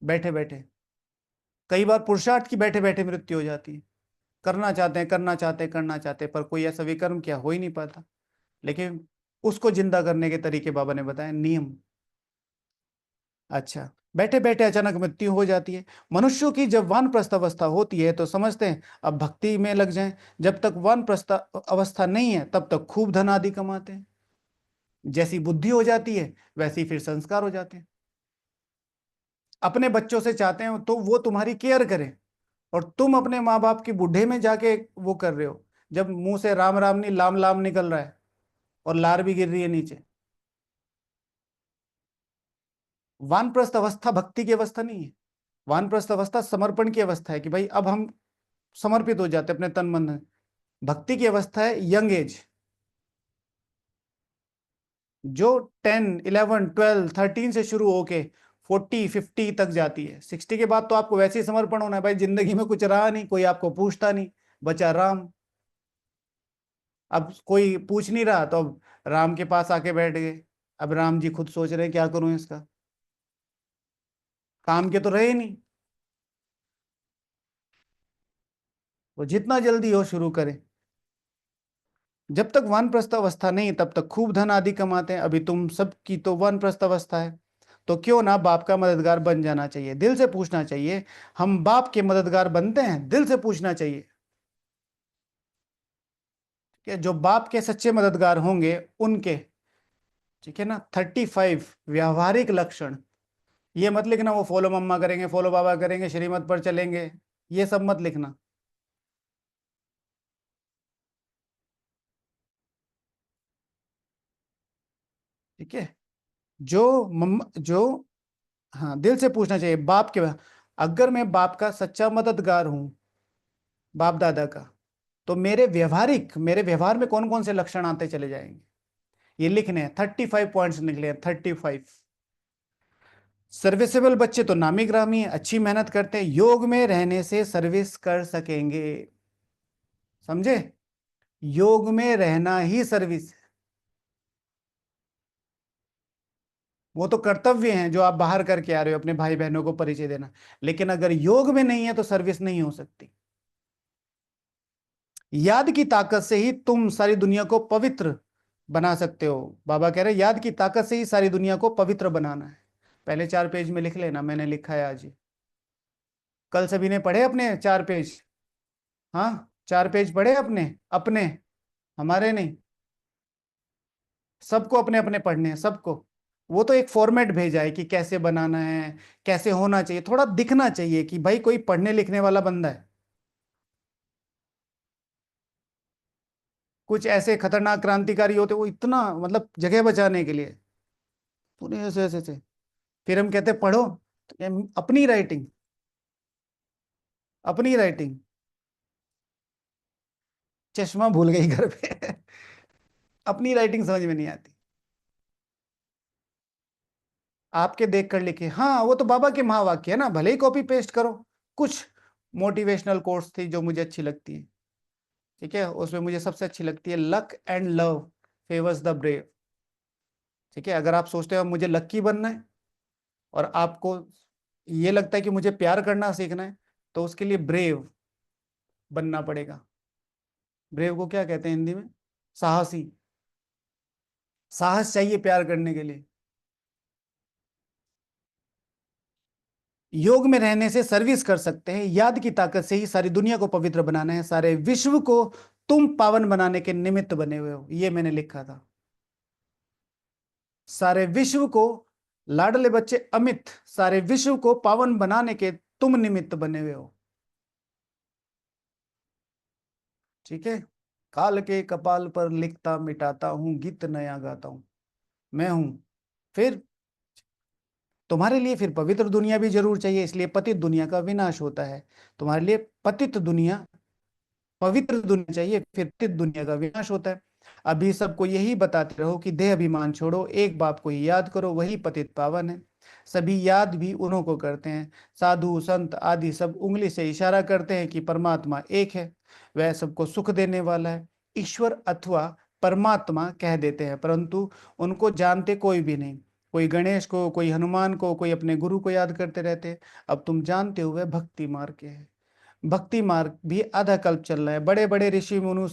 बैठे बैठे। कई बार पुरुषार्थ की बैठे बैठे मृत्यु हो जाती है। करना चाहते हैं, करना चाहते हैं, करना चाहते हैं, पर कोई ऐसा विकर्म किया हो ही नहीं पाता। लेकिन उसको जिंदा करने के तरीके बाबा ने बताए, नियम। अच्छा, बैठे बैठे अचानक मृत्यु हो जाती है। मनुष्यों की जब वानप्रस्थ अवस्था होती है तो समझते हैं अब भक्ति में लग जाएं। जब तक वानप्रस्थ अवस्था नहीं है तब तक खूब धन आदि कमाते हैं। जैसी बुद्धि हो जाती है वैसी फिर संस्कार हो जाते हैं। अपने बच्चों से चाहते हैं तो वो तुम्हारी केयर करें, और तुम अपने माँ बाप की बुढ़े में जाके वो कर रहे हो, जब मुंह से राम राम नहीं लाम लाम निकल रहा है और लार भी गिर रही है नीचे। वानप्रस्थ अवस्था भक्ति की अवस्था नहीं है। वानप्रस्थ अवस्था समर्पण की अवस्था है कि भाई अब हम समर्पित हो जाते हैं अपने तन मन। भक्ति की अवस्था है यंग एज, जो 10 11 12 13 से शुरू होके 40 50 तक जाती है। 60 के बाद तो आपको वैसे ही समर्पण होना है भाई, जिंदगी में कुछ रहा नहीं, कोई आपको पूछता नहीं, बचा राम। अब कोई पूछ नहीं रहा तो अब राम के पास आके बैठ गए। अब राम जी खुद सोच रहे हैं क्या करूं इसका, काम के तो रहे नहीं। वो जितना जल्दी हो शुरू करें। जब तक वानप्रस्थ अवस्था नहीं तब तक खूब धन आदि कमाते हैं। अभी तुम सबकी तो वानप्रस्थ अवस्था है, तो क्यों ना बाप का मददगार बन जाना चाहिए। दिल से पूछना चाहिए, हम बाप के मददगार बनते हैं? दिल से पूछना चाहिए कि जो बाप के सच्चे मददगार होंगे उनके, ठीक है ना, 35 व्यावहारिक लक्षण। ये मत लिखना वो फॉलो मम्मा करेंगे, फॉलो बाबा करेंगे, श्रीमत पर चलेंगे, ये सब मत लिखना। ठीक है, जो मम्मा जो, हाँ दिल से पूछना चाहिए बाप के। अगर मैं बाप का सच्चा मददगार हूं, बाप दादा का, तो मेरे व्यवहार में कौन कौन से लक्षण आते चले जाएंगे, ये लिखने हैं। 35 पॉइंट्स निकले हैं, 35। सर्विसेबल बच्चे तो नामी ग्रामी है, अच्छी मेहनत करते हैं, योग में रहने से सर्विस कर सकेंगे। समझे? योग में रहना ही सर्विस है। वो तो कर्तव्य हैं जो आप बाहर करके आ रहे हो, अपने भाई बहनों को परिचय देना। लेकिन अगर योग में नहीं है तो सर्विस नहीं हो सकती। याद की ताकत से ही तुम सारी दुनिया को पवित्र बना सकते हो। बाबा कह रहे हैं याद की ताकत से ही सारी दुनिया को पवित्र बनाना है। पहले 4 पेज में लिख लेना, मैंने लिखा है आज ही। कल सभी ने पढ़े अपने 4 पेज? हाँ, 4 पेज पढ़े अपने अपने, हमारे नहीं। सबको अपने अपने पढ़ने हैं, सबको। वो तो एक फॉर्मेट भेजा है कि कैसे बनाना है, कैसे होना चाहिए, थोड़ा दिखना चाहिए कि भाई कोई पढ़ने लिखने वाला बंदा है। कुछ ऐसे खतरनाक क्रांतिकारी होते वो इतना मतलब जगह बचाने के लिए पूरे ऐसे ऐसे ऐसे। फिर हम कहते पढ़ो, तो अपनी राइटिंग, अपनी राइटिंग। चश्मा भूल गई घर पे। अपनी राइटिंग समझ में नहीं आती। आपके देख कर लिखे, हाँ वो तो बाबा के महावाक्य है ना, भले ही कॉपी पेस्ट करो। कुछ मोटिवेशनल कोट्स थी जो मुझे अच्छी लगती है। ठीक है, उसमें मुझे सबसे अच्छी लगती है, luck and love favours the brave. ठीक है, अगर आप सोचते हो मुझे लक्की बनना है और आपको ये लगता है कि मुझे प्यार करना सीखना है, तो उसके लिए ब्रेव बनना पड़ेगा। ब्रेव को क्या कहते हैं हिंदी में? साहसी। साहस चाहिए प्यार करने के लिए। योग में रहने से सर्विस कर सकते हैं, याद की ताकत से ही सारी दुनिया को पवित्र बनाना है, सारे विश्व को तुम पावन बनाने के निमित्त बने हुए हो, ये मैंने लिखा था। सारे विश्व को, लाडले बच्चे अमित, सारे विश्व को पावन बनाने के तुम निमित्त बने हुए हो। ठीक है, काल के कपाल पर लिखता मिटाता हूं, गीत नया गाता हूं, मैं हूं। फिर तुम्हारे लिए फिर पवित्र दुनिया भी जरूर चाहिए, इसलिए पतित दुनिया का विनाश होता है। तुम्हारे लिए पतित दुनिया, पवित्र दुनिया चाहिए, फिर पतित दुनिया का विनाश होता है। अभी सबको यही बताते रहो कि देह अभिमान छोड़ो, एक बाप को ही याद करो, वही पतित पावन है। सभी याद भी उन्हों को करते हैं, साधु संत आदि सब उंगली से इशारा करते हैं कि परमात्मा एक है, वह सबको सुख देने वाला है। ईश्वर अथवा परमात्मा कह देते हैं, परंतु उनको जानते कोई भी नहीं। कोई गणेश को, कोई हनुमान को, कोई अपने गुरु को याद करते रहते हैं। अब तुम जानते हो वह भक्ति मार्ग के है। भक्ति मार्ग भी आधा कल्प चल रहा है, बड़े बड़े ऋषि मुनि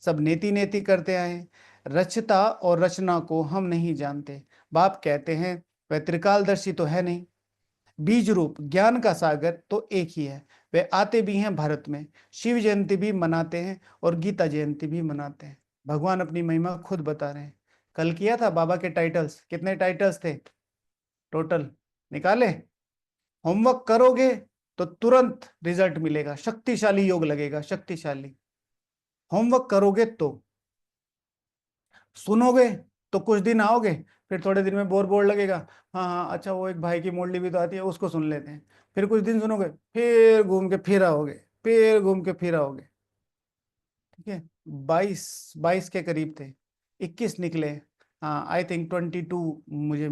सब नेति नेति करते आए हैं। रचता और रचना को हम नहीं जानते। बाप कहते हैं वह त्रिकालदर्शी तो है नहीं, बीज रूप ज्ञान का सागर तो एक ही है। वे आते भी हैं भारत में, शिव जयंती भी मनाते हैं और गीता जयंती भी मनाते हैं। भगवान अपनी महिमा खुद बता रहे हैं। कल किया था बाबा के टाइटल्स, कितने टाइटल्स थे टोटल, निकाले? होमवर्क करोगे तो तुरंत रिजल्ट मिलेगा, शक्तिशाली योग लगेगा, शक्तिशाली। होमवर्क करोगे तो, सुनोगे तो कुछ दिन आओगे, फिर थोड़े दिन में बोर बोर लगेगा। हाँ हाँ, अच्छा वो एक भाई की मुरली भी तो आती है, उसको सुन लेते हैं। फिर कुछ दिन सुनोगे, फिर घूम के फिर आओगे, फिर घूम के फिर आओगे। ठीक है, 22 के करीब थे, 21 निकले। हाँ, आई थिंक 22 मुझे।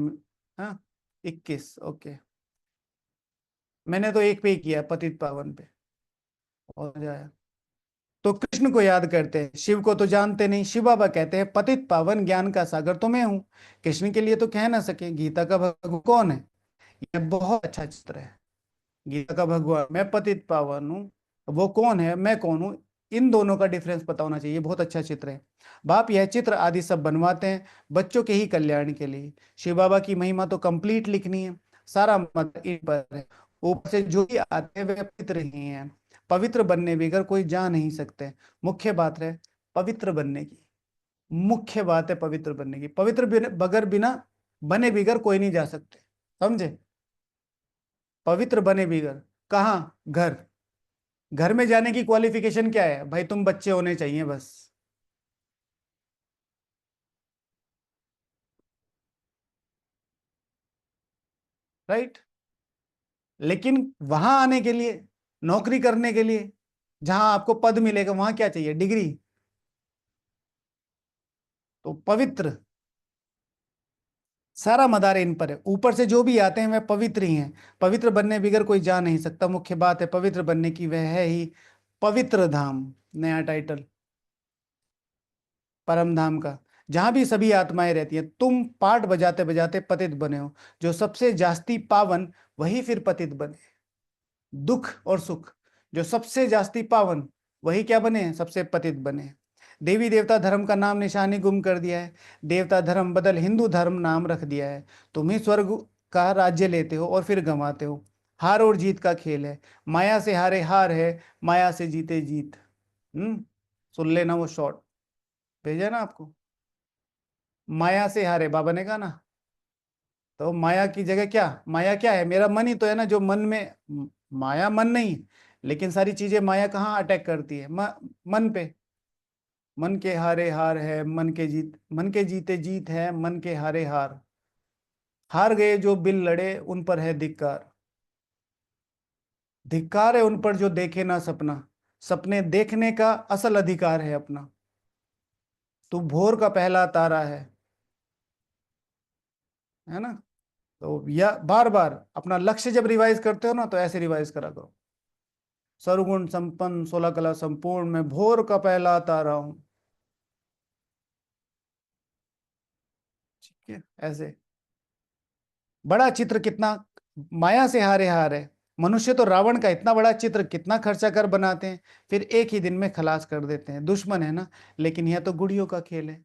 हाँ, 21, ओके। मैंने तो एक पे ही किया, पतित पावन पे, हो जाए। तो कृष्ण को याद करते हैं, शिव को तो जानते नहीं। शिव बाबा कहते हैं पतित पावन ज्ञान का सागर तो मैं हूं। कृष्ण के लिए तो कह ना सके, गीता का भगवान कौन है? यह बहुत अच्छा चित्र है। गीता का भगवान मैं पतित पावन हूँ, वो कौन है, मैं कौन हूँ? इन दोनों का डिफरेंस पता होना चाहिए, बहुत अच्छा चित्र है। बाप यह चित्र आदि सब बनवाते हैं बच्चों के ही कल्याण के लिए। शिव बाबा की महिमा तो कंप्लीट लिखनी है, सारा मत इन पर है। ऊपर से जो भी आते हैं वे पवित्र ही हैं। पवित्र बनने बगैर कोई जा नहीं सकते। मुख्य बात है पवित्र बनने की, मुख्य बात है पवित्र बनने की। पवित्र बगैर बिना बने बिगड़ कोई नहीं जा सकते, समझे? पवित्र बने बिगड़ कहाँ? घर। घर में जाने की क्वालिफिकेशन क्या है भाई? तुम बच्चे होने चाहिए बस। राइट। लेकिन वहां आने के लिए, नौकरी करने के लिए, जहां आपको पद मिलेगा, वहां क्या चाहिए? डिग्री। तो पवित्र, सारा मदार इन पर है। ऊपर से जो भी आते हैं वह पवित्र ही हैं। पवित्र बनने बिगर कोई जा नहीं सकता। मुख्य बात है पवित्र बनने की, वह है ही पवित्र धाम। नया टाइटल, परम धाम का, जहां भी सभी आत्माएं रहती हैं। तुम पाठ बजाते बजाते पतित बने हो। जो सबसे जास्ती पावन, वही फिर पतित बने। दुख और सुख, जो सबसे जास्ती पावन, वही क्या बने हैं? सबसे पतित बने हैं। देवी देवता धर्म का नाम निशानी गुम कर दिया है। देवता धर्म बदल हिंदू धर्म नाम रख दिया है। तुम ही स्वर्ग का राज्य लेते हो और फिर गंवाते हो। हार और जीत का खेल है। माया से हारे हार है, माया से जीते जीत। सुन लेना वो शॉर्ट, भेजा ना आपको। माया से हारे बाबा ने कहा ना। तो माया की जगह क्या, माया क्या है? मेरा मन ही तो है ना, जो मन में माया मन नहीं, लेकिन सारी चीजें माया कहाँ अटैक करती है? मन पे। मन के हारे हार है, मन के जीत, मन के जीते जीत है, मन के हारे हार। हार गए जो बिल लड़े, उन पर है धिक्कार। धिक्कार है उन पर जो देखे ना सपना। सपने देखने का असल अधिकार है अपना। तू भोर का पहला तारा है ना? तो या बार बार अपना लक्ष्य जब रिवाइज करते हो ना, तो ऐसे रिवाइज करा करो। सर्वगुण संपन्न 16 कला संपूर्ण, मैं भोर का पहला तारा हूं। ठीक है, ऐसे बड़ा चित्र कितना माया से हारे हार है। मनुष्य तो रावण का इतना बड़ा चित्र कितना खर्चा कर बनाते हैं, फिर एक ही दिन में खलास कर देते हैं। दुश्मन है ना, लेकिन यह तो गुड़ियों का खेल है।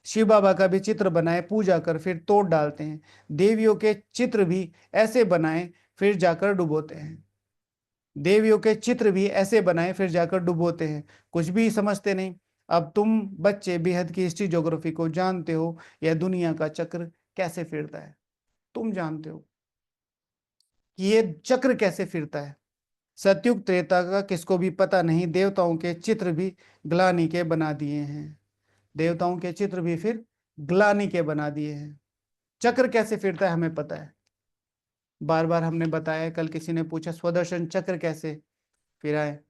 शिव बाबा का भी चित्र बनाए, पूजा कर फिर तोड़ डालते हैं। देवियों के चित्र भी ऐसे बनाए, फिर जाकर डुबोते हैं। देवियों के चित्र भी ऐसे बनाए, फिर जाकर डुबोते हैं। कुछ भी समझते नहीं। अब तुम बच्चे बेहद की हिस्ट्री ज्योग्राफी को जानते हो, यह दुनिया का चक्र कैसे फिरता है। तुम जानते हो कि ये चक्र कैसे फिरता है। सतयुग त्रेता का किसको भी पता नहीं, देवताओं के चित्र भी ग्लानि के बना दिए हैं। देवताओं के चित्र भी फिर ग्लानि के बना दिए हैं। चक्र कैसे फिरता है हमें पता है, बार बार हमने बताया। कल किसी ने पूछा स्वदर्शन चक्र कैसे फिरा है,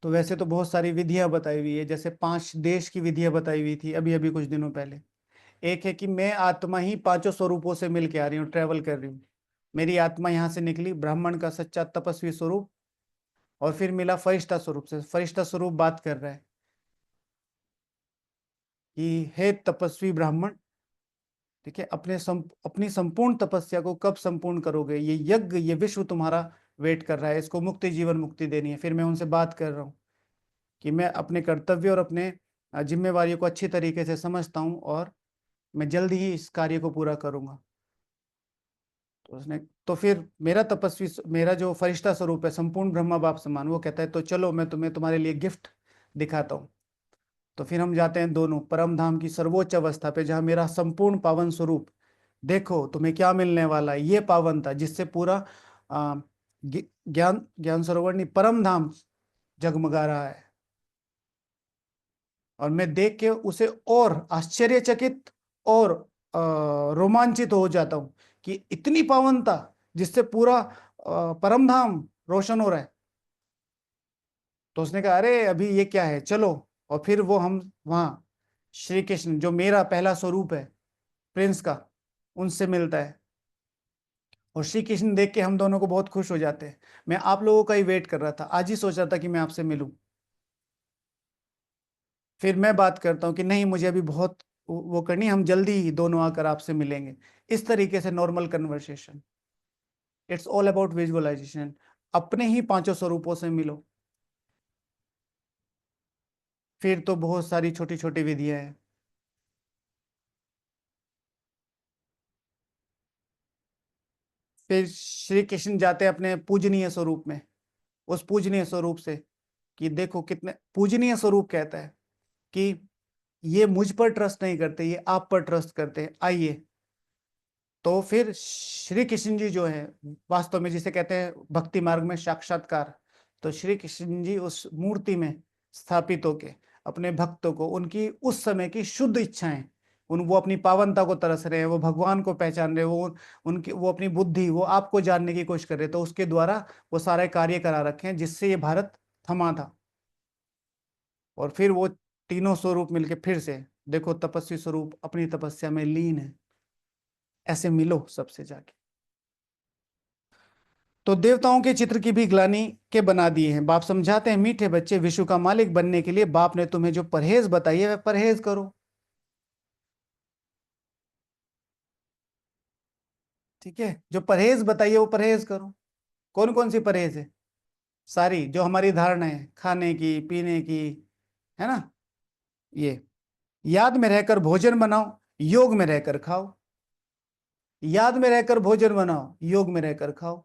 तो वैसे तो बहुत सारी विधियां बताई हुई है। जैसे 5 देश की विधियां बताई हुई थी अभी अभी कुछ दिनों पहले। एक है कि मैं आत्मा ही पांचों स्वरूपों से मिल के आ रही हूँ, ट्रेवल कर रही हूँ। मेरी आत्मा यहाँ से निकली ब्राह्मण का सच्चा तपस्वी स्वरूप, और फिर मिला फरिश्ता स्वरूप से। फरिश्ता स्वरूप बात कर रहा है कि हे तपस्वी ब्राह्मण, ठीक है, अपनी संपूर्ण तपस्या को कब संपूर्ण करोगे। ये यज्ञ, ये विश्व तुम्हारा वेट कर रहा है, इसको मुक्ति, जीवन मुक्ति देनी है। फिर मैं उनसे बात कर रहा हूँ कि मैं अपने कर्तव्य और अपने जिम्मेवारियों को अच्छी तरीके से समझता हूँ, और मैं जल्दी ही इस कार्य को पूरा करूंगा। तो उसने, तो फिर मेरा तपस्वी, मेरा जो फरिश्ता स्वरूप है संपूर्ण ब्रह्मा बाप समान, वो कहता है तो चलो मैं तुम्हें तुम्हारे लिए गिफ्ट दिखाता हूँ। तो फिर हम जाते हैं दोनों परम धाम की सर्वोच्च अवस्था पे, जहां मेरा संपूर्ण पावन स्वरूप, देखो तुम्हें क्या मिलने वाला है। ये पावन था जिससे पूरा ज्ञान ज्ञान सरोवर नहीं, परम धाम जगमगा रहा है। और मैं देख के उसे और आश्चर्यचकित और रोमांचित हो जाता हूं कि इतनी पावनता जिससे पूरा परम धाम रोशन हो रहा है। तो उसने कहा अरे अभी ये क्या है, चलो। और फिर वो हम वहां श्री कृष्ण, जो मेरा पहला स्वरूप है प्रिंस का, उनसे मिलता है। और श्री कृष्ण देख के हम दोनों को बहुत खुश हो जाते हैं। मैं आप लोगों का ही वेट कर रहा था, आज ही सोच रहा था कि मैं आपसे मिलूं। फिर मैं बात करता हूँ कि नहीं, मुझे अभी बहुत वो करनी, हम जल्दी ही दोनों आकर आपसे मिलेंगे। इस तरीके से normal conversation. It's all about visualisation. अपने ही पांचों स्वरूपों से मिलो। फिर तो बहुत सारी छोटी छोटी विधियां हैं। फिर श्री कृष्ण जाते हैं अपने पूजनीय स्वरूप में, उस पूजनीय स्वरूप से, कि देखो कितने पूजनीय स्वरूप कहता है कि ये मुझ पर ट्रस्ट नहीं करते, ये आप पर ट्रस्ट करते हैं, आइए। तो फिर श्री कृष्ण जी जो है, वास्तव में जिसे कहते हैं भक्ति मार्ग में साक्षात्कार, तो श्री कृष्ण जी उस मूर्ति में स्थापित होके अपने भक्तों को, उनकी उस समय की शुद्ध इच्छाएं, उन वो अपनी पावनता को तरस रहे हैं, वो भगवान को पहचान रहे हैं, वो उनकी वो अपनी बुद्धि, वो आपको जानने की कोशिश कर रहे हैं, तो उसके द्वारा वो सारे कार्य करा रखे हैं जिससे ये भारत थमा था। और फिर वो तीनों स्वरूप मिलके फिर से, देखो तपस्वी स्वरूप अपनी तपस्या में लीन है, ऐसे मिलो सबसे जाके। तो देवताओं के चित्र की भी ग्लानि के बना दिए हैं। बाप समझाते हैं मीठे बच्चे, विश्व का मालिक बनने के लिए बाप ने तुम्हें जो परहेज बताई है वह परहेज करो। ठीक है, जो परहेज बताइए वो परहेज करो। कौन कौन सी परहेज है, सारी जो हमारी धारणा है, खाने की, पीने की, है ना। ये याद में रहकर भोजन बनाओ, योग में रहकर खाओ। याद में रहकर भोजन बनाओ, योग में रहकर खाओ।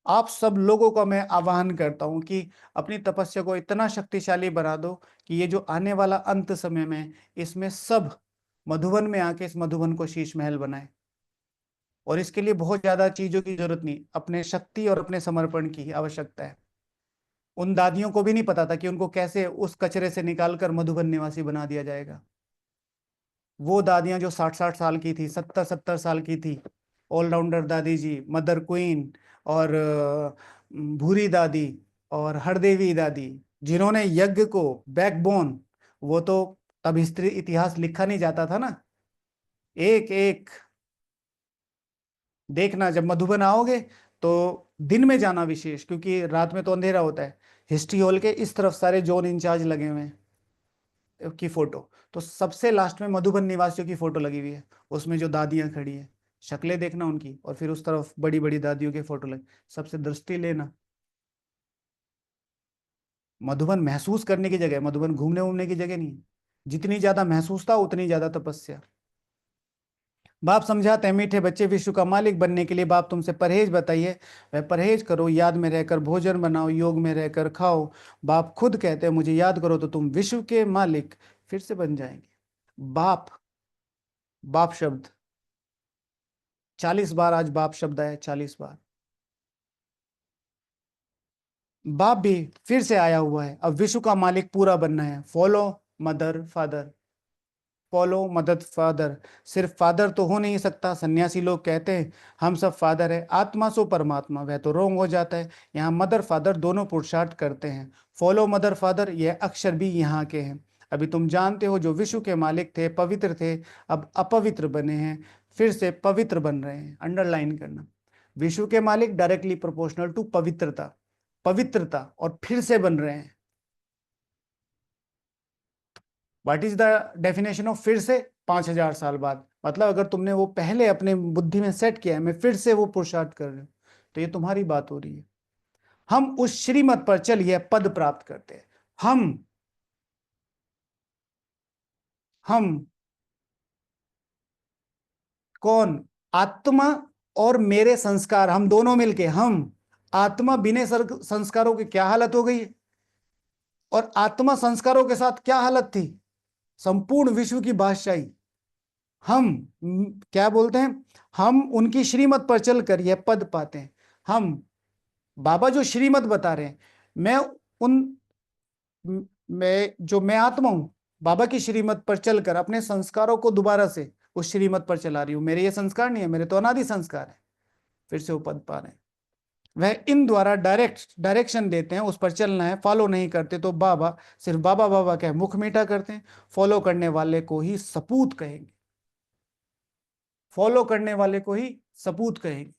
आप सब लोगों का मैं आह्वान करता हूं कि अपनी तपस्या को इतना शक्तिशाली बना दो कि ये जो आने वाला अंत समय में, इसमें सब मधुबन में आके इस मधुबन को शीश महल बनाए। और इसके लिए बहुत ज्यादा चीजों की जरूरत नहीं, अपने शक्ति और अपने समर्पण की आवश्यकता है। उन दादियों को भी नहीं पता था कि उनको कैसे उस कचरे से निकालकर मधुबन निवासी बना दिया जाएगा। वो दादियां जो 60-60 साल की थी, 70-70 साल की थी, ऑलराउंडर दादी जी, मदर क्वीन, और भूरी दादी, और हरदेवी दादी, जिन्होंने यज्ञ को बैकबोन, वो तो तब हिस्ट्री इतिहास लिखा नहीं जाता था ना। एक एक देखना, जब मधुबन आओगे तो दिन में जाना विशेष, क्योंकि रात में तो अंधेरा होता है। हिस्ट्री हॉल के इस तरफ सारे जोन इंचार्ज लगे हुए हैं की फोटो। तो सबसे लास्ट में मधुबन निवासियों की फोटो लगी हुई है, उसमें जो दादियां खड़ी हैं, शक्लें देखना उनकी, और फिर उस तरफ बड़ी बड़ी दादियों के फोटो लगे। सबसे दृष्टि लेना। मधुबन महसूस करने की जगह है, मधुबन घूमने वूमने की जगह नहीं है। जितनी ज्यादा महसूस था उतनी ज्यादा तपस्या। बाप समझाते हैं, मीठे बच्चे, विश्व का मालिक बनने के लिए बाप तुमसे परहेज बताइए। वह परहेज करो, याद में रहकर भोजन बनाओ, योग में रहकर खाओ। बाप खुद कहते हैं, मुझे याद करो तो तुम विश्व के मालिक फिर से बन जाएंगे। बाप, बाप शब्द 40 बार आज बाप शब्द आया, 40 बार। बाप भी फिर से आया हुआ है, अब विश्व का मालिक पूरा बनना है। फॉलो मदर फादर, फॉलो मदद फादर। सिर्फ फादर तो हो नहीं सकता, सन्यासी लोग कहते हैं हम सब फादर है, आत्मा सो परमात्मा, वह तो रोंग हो जाता है। यहाँ मदर फादर दोनों पुरुषार्थ करते हैं। फॉलो मदर फादर, यह अक्षर भी यहाँ के हैं। अभी तुम जानते हो जो विश्व के मालिक थे, पवित्र थे, अब अपवित्र बने हैं, फिर से पवित्र बन रहे हैं। अंडरलाइन करना, विश्व के मालिक डायरेक्टली प्रोपोर्शनल टू पवित्रता, पवित्रता, और फिर से बन रहे हैं। What is the definition of फिर से? 5,000 साल बाद। मतलब अगर तुमने वो पहले अपने बुद्धि में सेट किया है, मैं फिर से वो पुरुषार्थ कर रही हूं, तो ये तुम्हारी बात हो रही है। हम उस श्रीमत पर चलिए पद प्राप्त करते हैं। हम कौन? आत्मा और मेरे संस्कार, हम दोनों मिलके, हम आत्मा बिना संस्कारों की क्या हालत हो गई, और आत्मा संस्कारों के साथ क्या हालत थी? संपूर्ण विश्व की बादशाही। हम क्या बोलते हैं? हम उनकी श्रीमत पर चलकर यह पद पाते हैं। हम, बाबा जो श्रीमत बता रहे हैं, मैं उन मैं आत्मा हूं, बाबा की श्रीमत पर चलकर अपने संस्कारों को दोबारा से उस श्रीमत पर चला रही हूं। मेरे ये संस्कार नहीं है, मेरे तो अनादि संस्कार है। फिर से वो पद पा रहे हैं। वह इन द्वारा डायरेक्शन देते हैं, उस पर चलना है। फॉलो नहीं करते तो बाबा सिर्फ बाबा बाबा कह मुख मीठा करते हैं। फॉलो करने वाले को ही सपूत कहेंगे, फॉलो करने वाले को ही सपूत कहेंगे।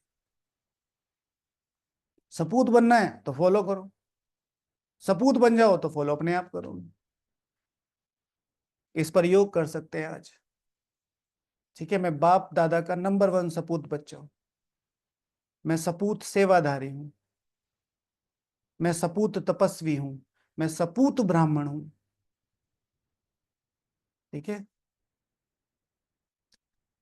सपूत बनना है तो फॉलो करो, सपूत बन जाओ तो फॉलो अपने आप करो। इस पर योग कर सकते हैं आज। ठीक है, मैं बाप दादा का नंबर 1 सपूत बच्चा हूं। मैं सपूत सेवाधारी हूं, मैं सपूत तपस्वी हूं, मैं सपूत ब्राह्मण हूं। ठीक है,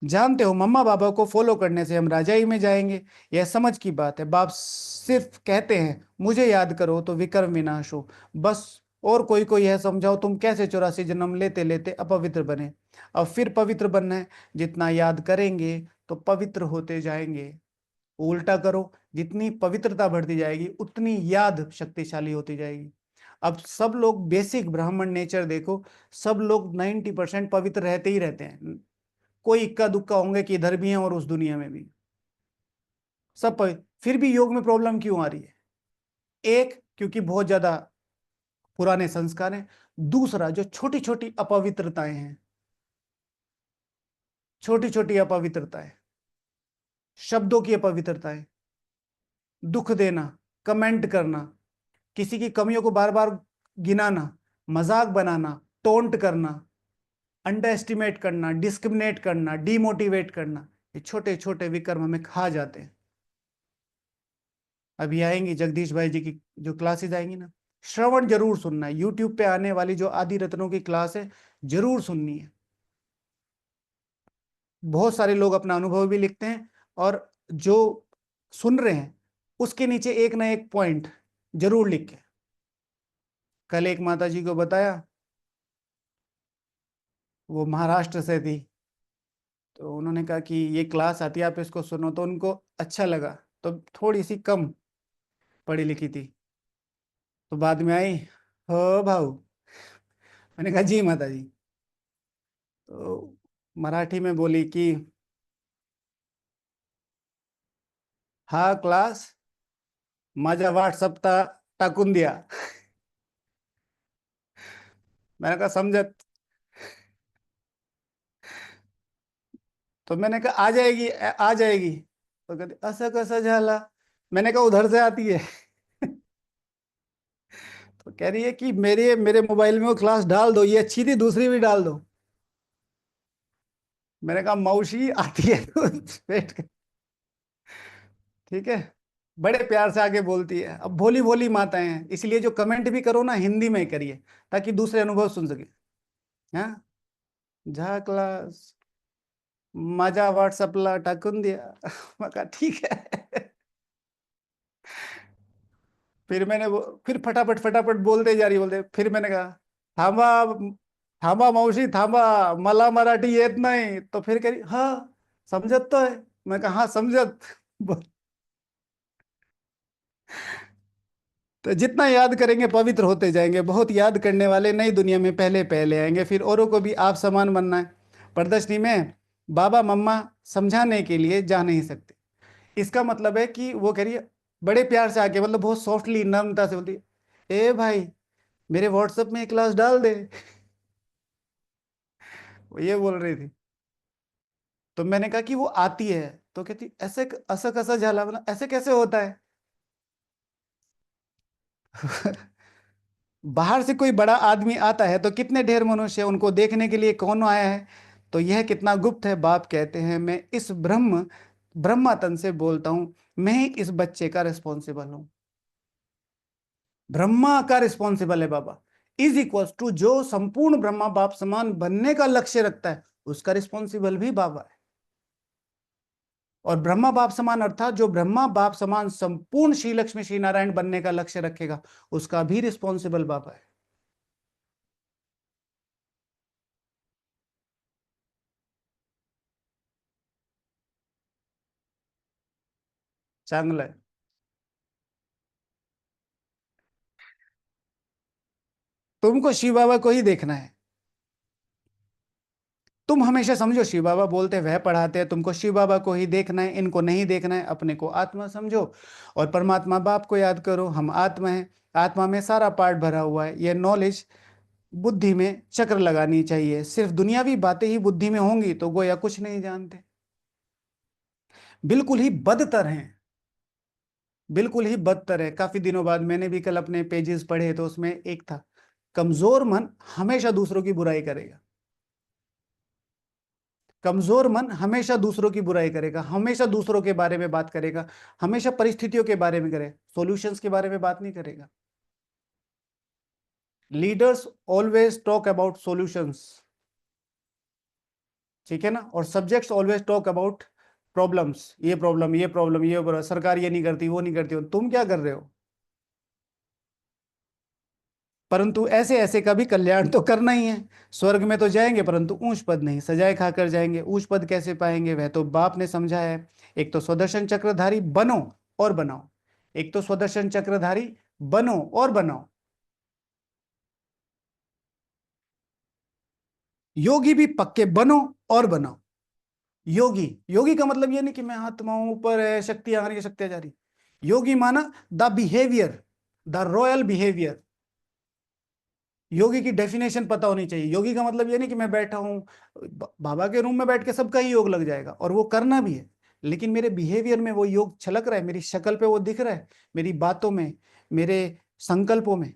जानते हो मम्मा बाबा को फॉलो करने से हम राजाई में जाएंगे, यह समझ की बात है। बाप सिर्फ कहते हैं मुझे याद करो तो विकर्म विनाश हो, बस। और कोई को यह समझाओ तुम कैसे 84 जन्म लेते लेते अपवित्र बने। अब फिर पवित्र बनना है, जितना याद करेंगे तो पवित्र होते जाएंगे। उल्टा करो, जितनी पवित्रता बढ़ती जाएगी उतनी याद शक्तिशाली होती जाएगी। अब सब लोग बेसिक ब्राह्मण नेचर देखो, सब लोग 90% पवित्र रहते ही रहते हैं। कोई इक्का दुक्का होंगे कि इधर भी हैं और उस दुनिया में भी, सब फिर भी योग में प्रॉब्लम क्यों आ रही है? एक, क्योंकि बहुत ज्यादा पुराने संस्कार हैं। दूसरा, जो छोटी छोटी अपवित्रताएं हैं, छोटी छोटी अपवित्रताएं, शब्दों की अपवित्रताएं, दुख देना, कमेंट करना, किसी की कमियों को बार बार गिनाना, मजाक बनाना, टोंट करना, अंडर एस्टिमेट करना, डिस्क्रिमिनेट करना, डीमोटिवेट करना, ये छोटे छोटे विकर्म हमें खा जाते हैं। अभी आएंगी जगदीश भाई जी की जो क्लासेस आएंगी ना, श्रवण जरूर सुनना है। यूट्यूब पे आने वाली जो आदि रत्नों की क्लास है, जरूर सुननी है। बहुत सारे लोग अपना अनुभव भी लिखते हैं, और जो सुन रहे हैं उसके नीचे एक ना एक पॉइंट जरूर लिख के। कल एक माता जी को बताया, वो महाराष्ट्र से थी, तो उन्होंने कहा कि ये क्लास आती है आप इसको सुनो, तो उनको अच्छा लगा। तो थोड़ी सी कम पढ़ी लिखी थी, तो बाद में आई, हो भाऊ। मैंने कहा जी माता जी। तो मराठी में बोली कि हा क्लास माझ्या व्हॉट्सअपचा टाकून दिया। मैंने कहा समझत? तो मैंने कहा आ जाएगी, आ जाएगी। तो कहते असं कसं झाला? मैंने कहा उधर से आती है। तो कह रही है कि मेरे मेरे मोबाइल में वो क्लास डाल दो, ये अच्छी थी, दूसरी भी डाल दो। मैंने कहा मौसी आती है तो वेट कर। ठीक है। बड़े प्यार से आगे बोलती है। अब भोली भोली माताएं हैं, इसलिए जो कमेंट भी करो ना हिंदी में करिए, ताकि दूसरे अनुभव सुन सके। हाँ। जहा क्लास माझा व्हॉट्सअपला टाकून दिया। मैं कहा ठीक है। फिर फिर फटाफट फटाफट बोलते जा रही, बोलते फिर मैंने कहा थांबा, थांबा मावशी थांबा, मला मराठी येत नाही, तो फिर कह रही हाँ समझत तो है। मैं कहा हाँ समझत। तो जितना याद करेंगे पवित्र होते जाएंगे। बहुत याद करने वाले नई दुनिया में पहले पहले आएंगे। फिर औरों को भी आप समान बनना है। प्रदर्शनी में बाबा मम्मा समझाने के लिए जा नहीं सकते। इसका मतलब है कि वो कह रही है, बड़े प्यार से आके, मतलब बहुत सॉफ्टली नम्रता से बोलती है, ए भाई मेरे व्हाट्सएप में एक क्लास डाल दे। वो ये बोल रही थी। तो मैंने कहा कि वो आती है। तो कहती ऐसे, ऐसा कैसा झाला, मतलब ऐसे कैसे होता है। बाहर से कोई बड़ा आदमी आता है तो कितने ढेर मनुष्य, उनको देखने के लिए कौन आया है। तो यह कितना गुप्त है। बाप कहते हैं मैं इस ब्रह्मातन से बोलता हूं, मैं ही इस बच्चे का रिस्पॉन्सिबल हूं। ब्रह्मा का रिस्पॉन्सिबल है बाबा। इज इक्वल्स टू जो संपूर्ण ब्रह्मा बाप समान बनने का लक्ष्य रखता है, उसका रिस्पॉन्सिबल भी बाबा है। और ब्रह्मा बाप समान अर्थात जो ब्रह्मा बाप समान संपूर्ण श्री लक्ष्मी श्री नारायण बनने का लक्ष्य रखेगा, उसका भी रिस्पॉन्सिबल बाबा है। चांगलं आहे। तुमको शिव बाबा को ही देखना है। तुम हमेशा समझो शिव बाबा बोलते वह पढ़ाते हैं, तुमको शिव बाबा को ही देखना है, इनको नहीं देखना है। अपने को आत्मा समझो और परमात्मा बाप को याद करो। हम आत्मा है, आत्मा में सारा पार्ट भरा हुआ है। यह नॉलेज बुद्धि में चक्र लगानी चाहिए। सिर्फ दुनियावी बातें ही बुद्धि में होंगी तो गोया कुछ नहीं जानते। बिल्कुल ही बदतर हैं। बिल्कुल ही बदतर है। काफी दिनों बाद मैंने भी कल अपने पेजेस पढ़े तो उसमें एक था, कमजोर मन हमेशा दूसरों की बुराई करेगा। कमजोर मन हमेशा दूसरों की बुराई करेगा, हमेशा दूसरों के बारे में बात करेगा, हमेशा परिस्थितियों के बारे में करे, सॉल्यूशंस के बारे में बात नहीं करेगा। Leaders always talk about solutions, ठीक है ना। और subjects always talk about problems, ये प्रॉब्लम ये प्रॉब्लम ये प्रॉब्लम, सरकार ये नहीं करती वो नहीं करती, तुम क्या कर रहे हो। परंतु ऐसे ऐसे का भी कल्याण तो करना ही है। स्वर्ग में तो जाएंगे परंतु ऊंच पद नहीं, सजाए खाकर जाएंगे। ऊंच पद कैसे पाएंगे, वह तो बाप ने समझा है। एक तो स्वदर्शन चक्रधारी बनो और बनाओ। एक तो स्वदर्शन चक्रधारी बनो और बनाओ। योगी भी पक्के बनो और बनाओ। योगी, योगी का मतलब ये नहीं कि मैं आत्मा हूं, ऊपर है, शक्तियां आ रही है, शक्तियां जा रही। योगी माना the behaviour, the royal behaviour. योगी की डेफिनेशन पता होनी चाहिए। योगी का मतलब ये नहीं कि मैं बैठा हूं, बाबा के रूम में बैठ के सबका ही योग लग जाएगा, और वो करना भी है, लेकिन मेरे बिहेवियर में वो योग छलक रहा है, मेरी शक्ल पे वो दिख रहा है, मेरी बातों में, मेरे संकल्पों में।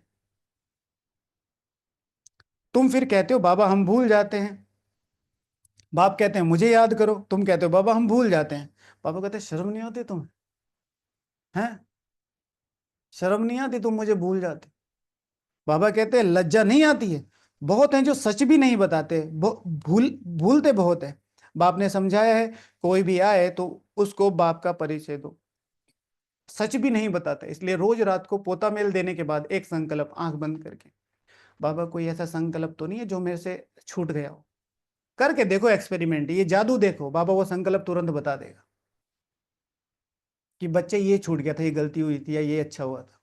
तुम फिर कहते हो बाबा हम भूल जाते हैं, बाप कहते हैं मुझे याद करो, तुम कहते हो बाबा हम भूल जाते हैं। बाबा कहते हैं शर्म नहीं आती तुम्हें, हैं, शर्म नहीं आती, तुम मुझे भूल जाते। बाबा कहते हैं लज्जा नहीं आती है। बहुत हैं जो सच भी नहीं बताते, भूल भूलते बहुत है। बाप ने समझाया है, कोई भी आए तो उसको बाप का परिचय दो। सच भी नहीं बताते, इसलिए रोज रात को पोता मेल देने के बाद एक संकल्प आंख बंद करके, बाबा कोई ऐसा संकल्प तो नहीं है जो मेरे से छूट गया हो। करके देखो एक्सपेरिमेंट, ये जादू देखो, बाबा वो संकल्प तुरंत बता देगा कि बच्चे ये छूट गया था, ये गलती हुई थी, या ये अच्छा हुआ था।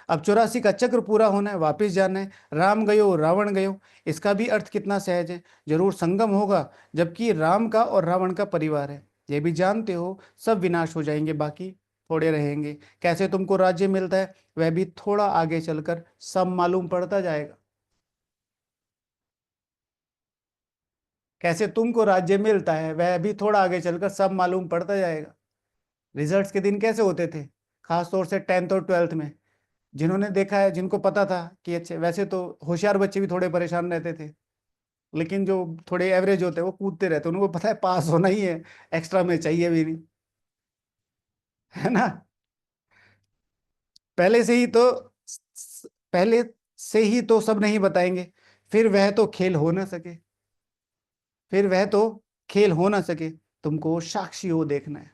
अब 84 का चक्र पूरा होना है, वापिस जाना है। राम गयो रावण गयो, इसका भी अर्थ कितना सहज है। जरूर संगम होगा, जबकि राम का और रावण का परिवार है, ये भी जानते हो। सब विनाश हो जाएंगे, बाकी थोड़े रहेंगे। कैसे तुमको राज्य मिलता है, वह भी थोड़ा आगे चलकर सब मालूम पड़ता जाएगा। कैसे तुमको राज्य मिलता है, वह भी थोड़ा आगे चलकर सब मालूम पड़ता जाएगा। रिजल्ट्स के दिन कैसे होते थे, खास तौर से 10th और 12th में, जिन्होंने देखा है, जिनको पता था कि अच्छे, वैसे तो होशियार बच्चे भी थोड़े परेशान रहते थे, लेकिन जो थोड़े एवरेज होते हैं वो कूदते रहते हैं, उनको पता है पास होना ही है, एक्स्ट्रा में चाहिए भी नहीं, है ना। पहले से ही तो पहले से ही तो सब नहीं बताएंगे, फिर वह तो खेल हो ना सके, फिर वह तो खेल हो ना सके, तुमको साक्षी हो देखना है,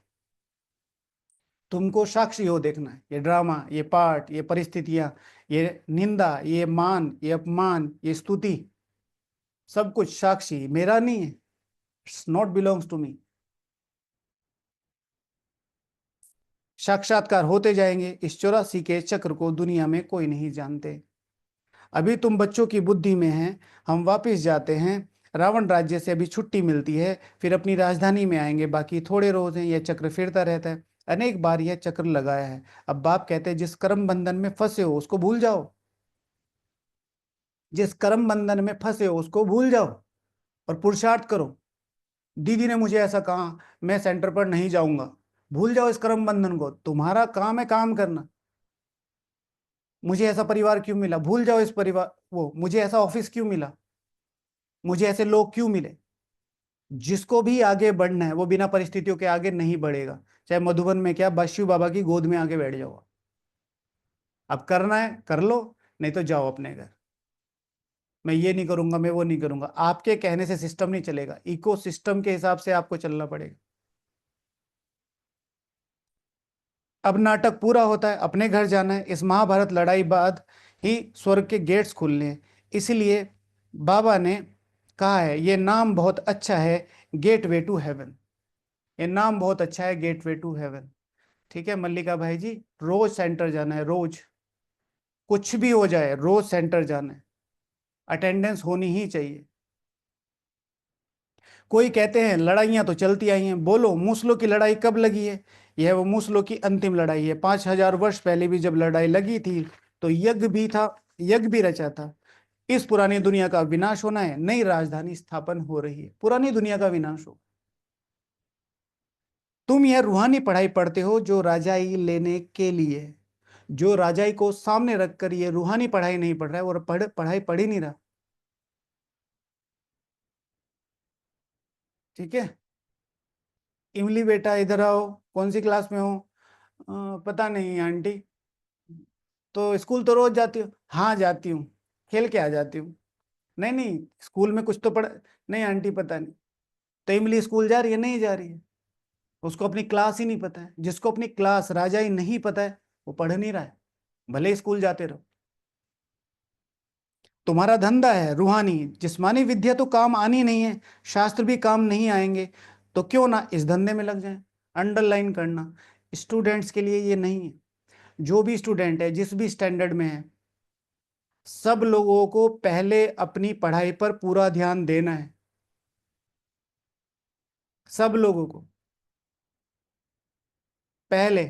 तुमको साक्षी हो देखना है। ये ड्रामा, ये पार्ट, ये परिस्थितियां, ये निंदा, ये मान, ये अपमान, ये स्तुति, सब कुछ साक्षी, मेरा नहीं है, it's not belongs to me. साक्षात्कार होते जाएंगे, इस 84 के चक्र को दुनिया में कोई नहीं जानते। अभी तुम बच्चों की बुद्धि में हैं, हम वापस जाते हैं, रावण राज्य से अभी छुट्टी मिलती है, फिर अपनी राजधानी में आएंगे, बाकी थोड़े रोज हैं, यह चक्र फिरता रहता है, अनेक बार यह चक्र लगाया है। अब बाप कहते हैं जिस कर्म बंधन में फंसे हो उसको भूल जाओ, जिस कर्म बंधन में फंसे हो उसको भूल जाओ और पुरुषार्थ करो। दीदी ने मुझे ऐसा कहा, मैं सेंटर पर नहीं जाऊंगा, भूल जाओ इस कर्म बंधन को, तुम्हारा काम है काम करना। मुझे ऐसा परिवार क्यों मिला, भूल जाओ इस परिवार, वो मुझे ऐसा ऑफिस क्यों मिला, मुझे ऐसे लोग क्यों मिले। जिसको भी आगे बढ़ना है वो बिना परिस्थितियों के आगे नहीं बढ़ेगा, चाहे मधुबन में क्या, बशु बाबा की गोद में आके बैठ जाओ। अब करना है कर लो, नहीं तो जाओ अपने घर। मैं ये नहीं करूंगा, मैं वो नहीं करूंगा, आपके कहने से सिस्टम नहीं चलेगा, इको सिस्टम के हिसाब से आपको चलना पड़ेगा। अब नाटक पूरा होता है, अपने घर जाना है, इस महाभारत लड़ाई बाद ही स्वर्ग के गेट्स खुलने हैं। इसलिए बाबा ने कहा है ये नाम बहुत अच्छा है, गेट वे टू हेवन। ये नाम बहुत अच्छा है, गेट वे टू हेवन। ठीक है मल्लिका भाई जी, रोज सेंटर जाना है, रोज, कुछ भी हो जाए रोज सेंटर जाना है, अटेंडेंस होनी ही चाहिए। कोई कहते हैं लड़ाइयां तो चलती आई हैं, बोलो मूसलों की लड़ाई कब लगी है। यह वो मूसलों की अंतिम लड़ाई है। 5000 वर्ष पहले भी जब लड़ाई लगी थी तो यज्ञ भी था, यज्ञ भी रचा था। इस पुरानी दुनिया का विनाश होना है, नई राजधानी स्थापन हो रही है, पुरानी दुनिया का विनाश हो। तुम यह रूहानी पढ़ाई पढ़ते हो जो राजाई लेने के लिए है। जो राजाई को सामने रखकर ये रूहानी पढ़ाई नहीं पढ़ रहा है, और पढ़ाई पढ़ ही नहीं रहा। ठीक है, इमली बेटा इधर आओ, कौन सी क्लास में हो? पता नहीं आंटी। तो स्कूल तो रोज जाती हो? हाँ जाती हूँ, खेल के आ जाती हूँ। नहीं नहीं, स्कूल में कुछ तो पढ़, नहीं आंटी पता नहीं। तो इमली स्कूल जा रही है? नहीं जा रही है, उसको अपनी क्लास ही नहीं पता है। जिसको अपनी क्लास राजा ही नहीं पता है वो पढ़ नहीं रहा है, भले ही स्कूल जाते रहो। तुम्हारा धंधा है रूहानी, जिस्मानी विद्या तो काम आनी नहीं है, शास्त्र भी काम नहीं आएंगे, तो क्यों ना इस धंधे में लग जाए। अंडरलाइन करना, स्टूडेंट्स के लिए ये नहीं है। जो भी स्टूडेंट है, जिस भी स्टैंडर्ड में है, सब लोगों को पहले अपनी पढ़ाई पर पूरा ध्यान देना है, सब लोगों को पहले।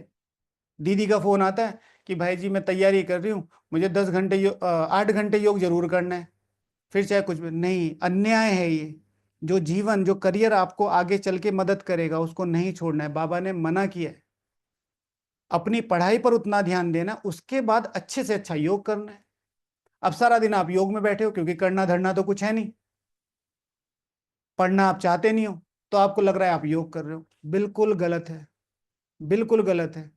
दीदी का फोन आता है कि भाई जी मैं तैयारी कर रही हूँ, मुझे 10 घंटे 8 घंटे योग जरूर करना है, फिर चाहे कुछ भी नहीं, अन्याय है ये। जो जीवन, जो करियर आपको आगे चल के मदद करेगा उसको नहीं छोड़ना है, बाबा ने मना किया है। अपनी पढ़ाई पर उतना ध्यान देना, उसके बाद अच्छे से अच्छा योग करना है। अब सारा दिन आप योग में बैठे हो क्योंकि करना धरना तो कुछ है नहीं, पढ़ना आप चाहते नहीं हो, तो आपको लग रहा है आप योग कर रहे हो, बिल्कुल गलत है, बिल्कुल गलत है।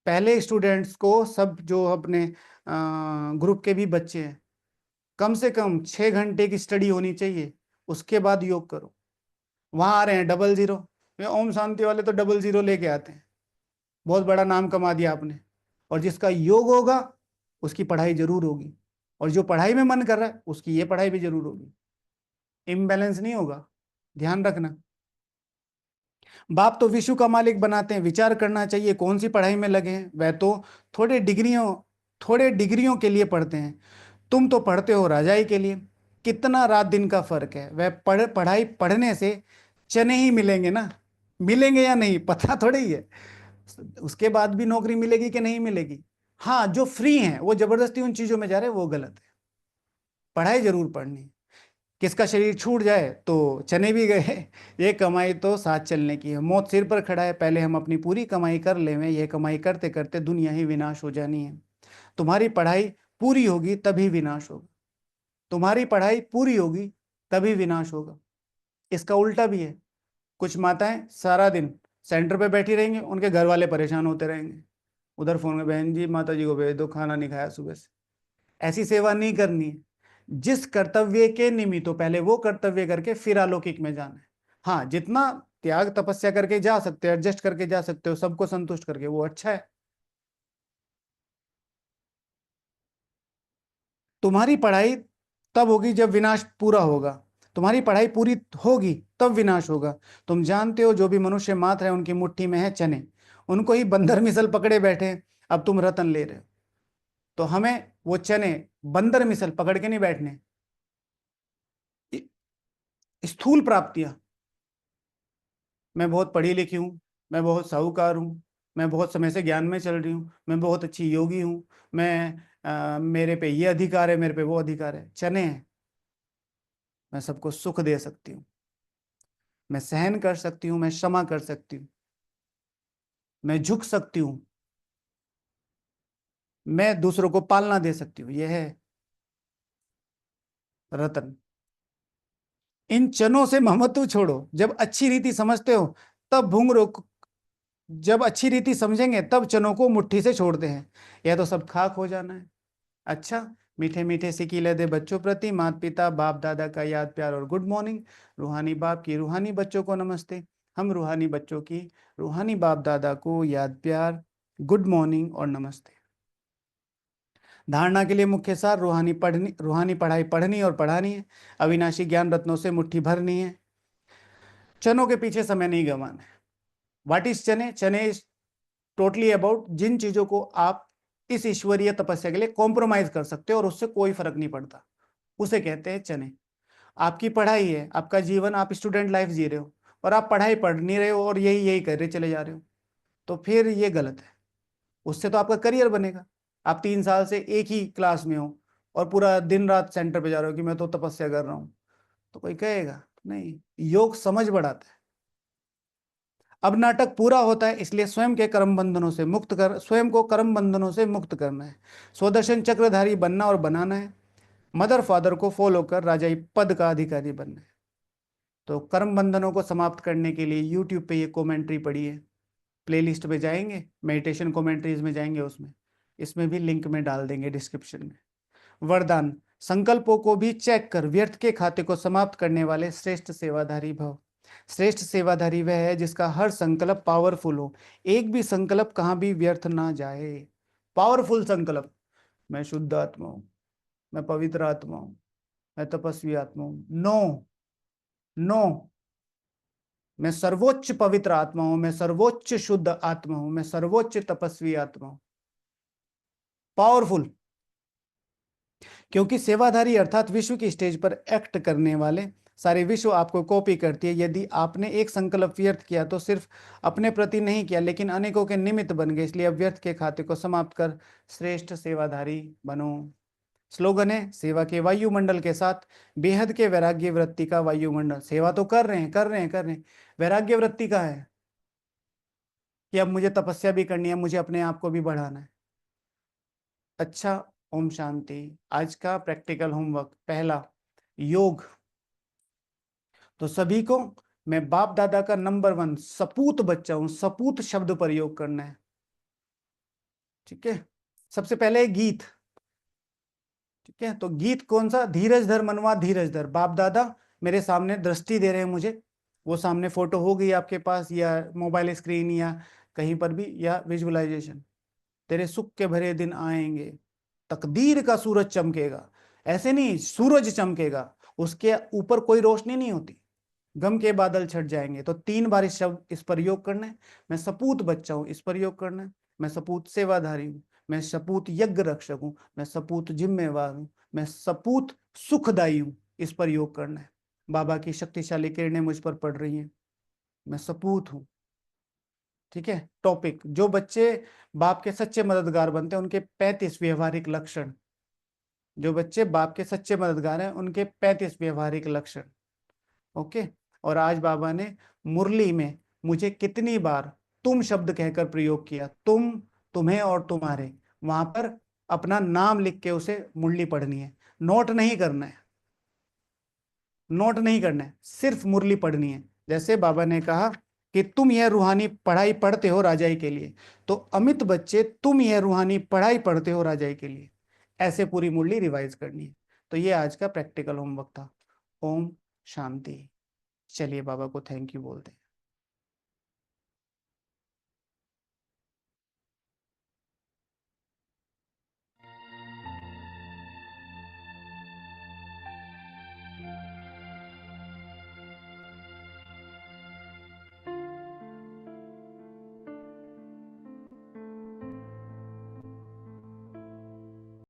पहले स्टूडेंट्स को, सब जो अपने ग्रुप के भी बच्चे हैं, कम से कम 6 घंटे की स्टडी होनी चाहिए, उसके बाद योग करो। वहां आ रहे हैं 00, ये ओम शांति वाले तो 00 लेके आते हैं, बहुत बड़ा नाम कमा दिया आपने। और जिसका योग होगा उसकी पढ़ाई जरूर होगी, और जो पढ़ाई में मन कर रहा है उसकी ये पढ़ाई भी जरूर होगी, इम्बैलेंस नहीं होगा, ध्यान रखना। बाप तो विश्व का मालिक बनाते हैं, विचार करना चाहिए कौन सी पढ़ाई में लगे हैं। वह तो थोड़े डिग्रियों थोड़े डिग्रियों के लिए पढ़ते हैं, तुम तो पढ़ते हो राजाई के लिए। कितना रात दिन का फर्क है। वह पढ़ाई पढ़ने से चने ही मिलेंगे ना, मिलेंगे या नहीं पता थोड़ी ही है, उसके बाद भी नौकरी मिलेगी कि नहीं मिलेगी। हाँ, जो फ्री हैं वो जबरदस्ती उन चीजों में जा रहे हैं, वो गलत है। पढ़ाई जरूर पढ़नी है। किसका शरीर छूट जाए तो चने भी गए। ये कमाई तो साथ चलने की है, मौत सिर पर खड़ा है, पहले हम अपनी पूरी कमाई कर लेवें, ये कमाई करते करते दुनिया ही विनाश हो जानी है। तुम्हारी पढ़ाई पूरी होगी तभी विनाश होगा, तुम्हारी पढ़ाई पूरी होगी तभी विनाश होगा। इसका उल्टा भी है, कुछ माताएं सारा दिन सेंटर पे बैठी रहेंगी, उनके घर वाले परेशान होते रहेंगे, उधर फोन में बहन जी माता जी को भेज दो, खाना नहीं खाया सुबह से। ऐसी सेवा नहीं करनी है। जिस कर्तव्य के निमित्त हो पहले वो कर्तव्य करके फिर अलौकिक में जाना है। हाँ, जितना त्याग तपस्या करके जा सकते हो, एडजस्ट करके जा सकते हो, सबको संतुष्ट करके, वो अच्छा है। तुम्हारी पढ़ाई तब होगी जब विनाश पूरा होगा, तुम्हारी पढ़ाई पूरी होगी तब विनाश होगा। तुम जानते हो जो भी मनुष्य मात्र है उनकी मुट्ठी में है चने, उनको ही बंदर मिसल पकड़े बैठे हैं, अब तुम रतन ले रहे हो। तो हमें वो चने बंदर मिसल पकड़ के नहीं बैठने। स्थूल प्राप्तियां, मैं बहुत पढ़ी लिखी हूँ, मैं बहुत साहूकार हूँ, मैं बहुत समय से ज्ञान में चल रही हूँ, मैं बहुत अच्छी योगी हूँ, मैं मेरे पे ये अधिकार है, मेरे पे वो अधिकार है, चने हैं। मैं सबको सुख दे सकती हूँ, मैं सहन कर सकती हूँ, मैं क्षमा कर सकती हूँ, मैं झुक सकती हूँ, मैं दूसरों को पालना दे सकती हूँ। यह है रतन। इन चनों से महमत छोड़ो, जब अच्छी रीति समझते हो तब भूंगरो, जब अच्छी रीति समझेंगे तब चनों को मुट्ठी से छोड़ते हैं, यह तो सब खाक हो जाना है। अच्छा, मीठे मीठे सिकीले दे बच्चों प्रति माता पिता बाप दादा का याद प्यार और गुड मॉर्निंग। रूहानी बाप की रूहानी बच्चों को नमस्ते। हम रूहानी बच्चों की रूहानी बाप दादा को याद प्यार, गुड मॉर्निंग और नमस्ते। धारणा के लिए मुख्य सार, रूहानी पढ़ाई पढ़नी और पढ़ानी है, अविनाशी ज्ञान रत्नों से मुट्ठी भरनी है, चनों के पीछे समय नहीं गंवाना है। व्हाट इज चने? चने इज टोटली अबाउट जिन चीजों को आप इस ईश्वरीय तपस्या के लिए कॉम्प्रोमाइज कर सकते हो और उससे कोई फर्क नहीं पड़ता, उसे कहते हैं चने। आपकी पढ़ाई है, आपका जीवन, आप स्टूडेंट लाइफ जी रहे हो और आप पढ़ाई पढ़ नहीं रहे हो और यही यही कर रहे चले जा रहे हो, तो फिर ये गलत है। उससे तो आपका करियर बनेगा। आप 3 साल से एक ही क्लास में हो और पूरा दिन रात सेंटर पे जा रहे हो कि मैं तो तपस्या कर रहा हूं, तो कोई कहेगा नहीं। योग समझ बढ़ाता है। अब नाटक पूरा होता है, इसलिए स्वयं के कर्म बंधनों से मुक्त कर, स्वयं को कर्म बंधनों से मुक्त करना है, स्वदर्शन चक्रधारी बनना और बनाना है, मदर फादर को फॉलो कर राजाई पद का अधिकारी बनना है। तो कर्म बंधनों को समाप्त करने के लिए यूट्यूब पे ये कमेंट्री पढ़ी है, प्लेलिस्ट पे जाएंगे, मेडिटेशन कमेंट्रीज में जाएंगे, उसमें इसमें भी लिंक में डाल देंगे डिस्क्रिप्शन में। वरदान, संकल्पों को भी चेक कर व्यर्थ के खाते को समाप्त करने वाले श्रेष्ठ सेवाधारी भव। श्रेष्ठ सेवाधारी वह है जिसका हर संकल्प पावरफुल हो, एक भी संकल्प कहाँ भी व्यर्थ ना जाए। पावरफुल संकल्प, मैं शुद्ध आत्मा हूं, मैं पवित्र आत्मा हूं, मैं तपस्वी आत्मा हूं, नो, नो। मैं सर्वोच्च पवित्र आत्मा हूं, मैं सर्वोच्च शुद्ध आत्मा हूं, मैं सर्वोच्च तपस्वी आत्मा हूं। पावरफुल, क्योंकि सेवाधारी अर्थात विश्व की स्टेज पर एक्ट करने वाले सारे विश्व आपको कॉपी करती है। यदि आपने एक संकल्प व्यर्थ किया तो सिर्फ अपने प्रति नहीं किया लेकिन अनेकों के निमित्त बन गए, इसलिए अब व्यर्थ के खाते को समाप्त कर श्रेष्ठ सेवाधारी बनो। स्लोगन है, सेवा के वायुमंडल के साथ बेहद के वैराग्य वृत्ति का वायुमंडल। सेवा तो कर रहे हैं, कर रहे हैं, कर रहे हैं, वैराग्य वृत्ति का है कि अब मुझे तपस्या भी करनी है, मुझे अपने आप को भी बढ़ाना है। अच्छा, ओम शांति। आज का प्रैक्टिकल होमवर्क पहला, योग। तो सभी को, मैं बाप दादा का नंबर 1 सपूत बच्चा हूं, सपूत शब्द प्रयोग करना है। ठीक है, सबसे पहले गीत। ठीक है, तो गीत कौन सा? धीरज धर मनवा धीरज धर। बाप दादा मेरे सामने दृष्टि दे रहे हैं मुझे, वो सामने फोटो होगी आपके पास या मोबाइल स्क्रीन या कहीं पर भी, या विजुअलाइजेशन। तेरे सुख के भरे दिन आएंगे, तकदीर का सूरज चमकेगा। ऐसे नहीं, सूरज चमकेगा, उसके ऊपर कोई रोशनी नहीं होती, गम के बादल छट जाएंगे। तो 3 बार इस शब्द, इस पर योग करना है। मैं सपूत बच्चा हूं, इस पर योग करना है। मैं सपूत सेवाधारी हूं, मैं सपूत यज्ञ रक्षक हूं, मैं सपूत जिम्मेवार हूं, मैं सपूत सुखदायी हूं, इस पर योग करना है। बाबा की शक्तिशाली किरणें मुझ पर पड़ रही हैं, मैं सपूत हूं। ठीक है, टॉपिक, जो बच्चे बाप के सच्चे मददगार बनते हैं उनके 35 व्यवहारिक लक्षण। जो बच्चे बाप के सच्चे मददगार हैं उनके 35 व्यवहारिक लक्षण। ओके। और आज बाबा ने मुरली में मुझे कितनी बार तुम शब्द कहकर प्रयोग किया, तुम, तुम्हें और तुम्हारे, वहां पर अपना नाम लिख के उसे मुरली पढ़नी है। नोट नहीं करना है, नोट नहीं करना है, सिर्फ मुरली पढ़नी है। जैसे बाबा ने कहा कि तुम यह रूहानी पढ़ाई पढ़ते हो राजाई के लिए, तो अमित बच्चे तुम यह रूहानी पढ़ाई पढ़ते हो राजाई के लिए, ऐसे पूरी मुरली रिवाइज करनी है। तो ये आज का प्रैक्टिकल होमवर्क था। ओम शांति। चलिए बाबा को थैंक यू बोलते हैं।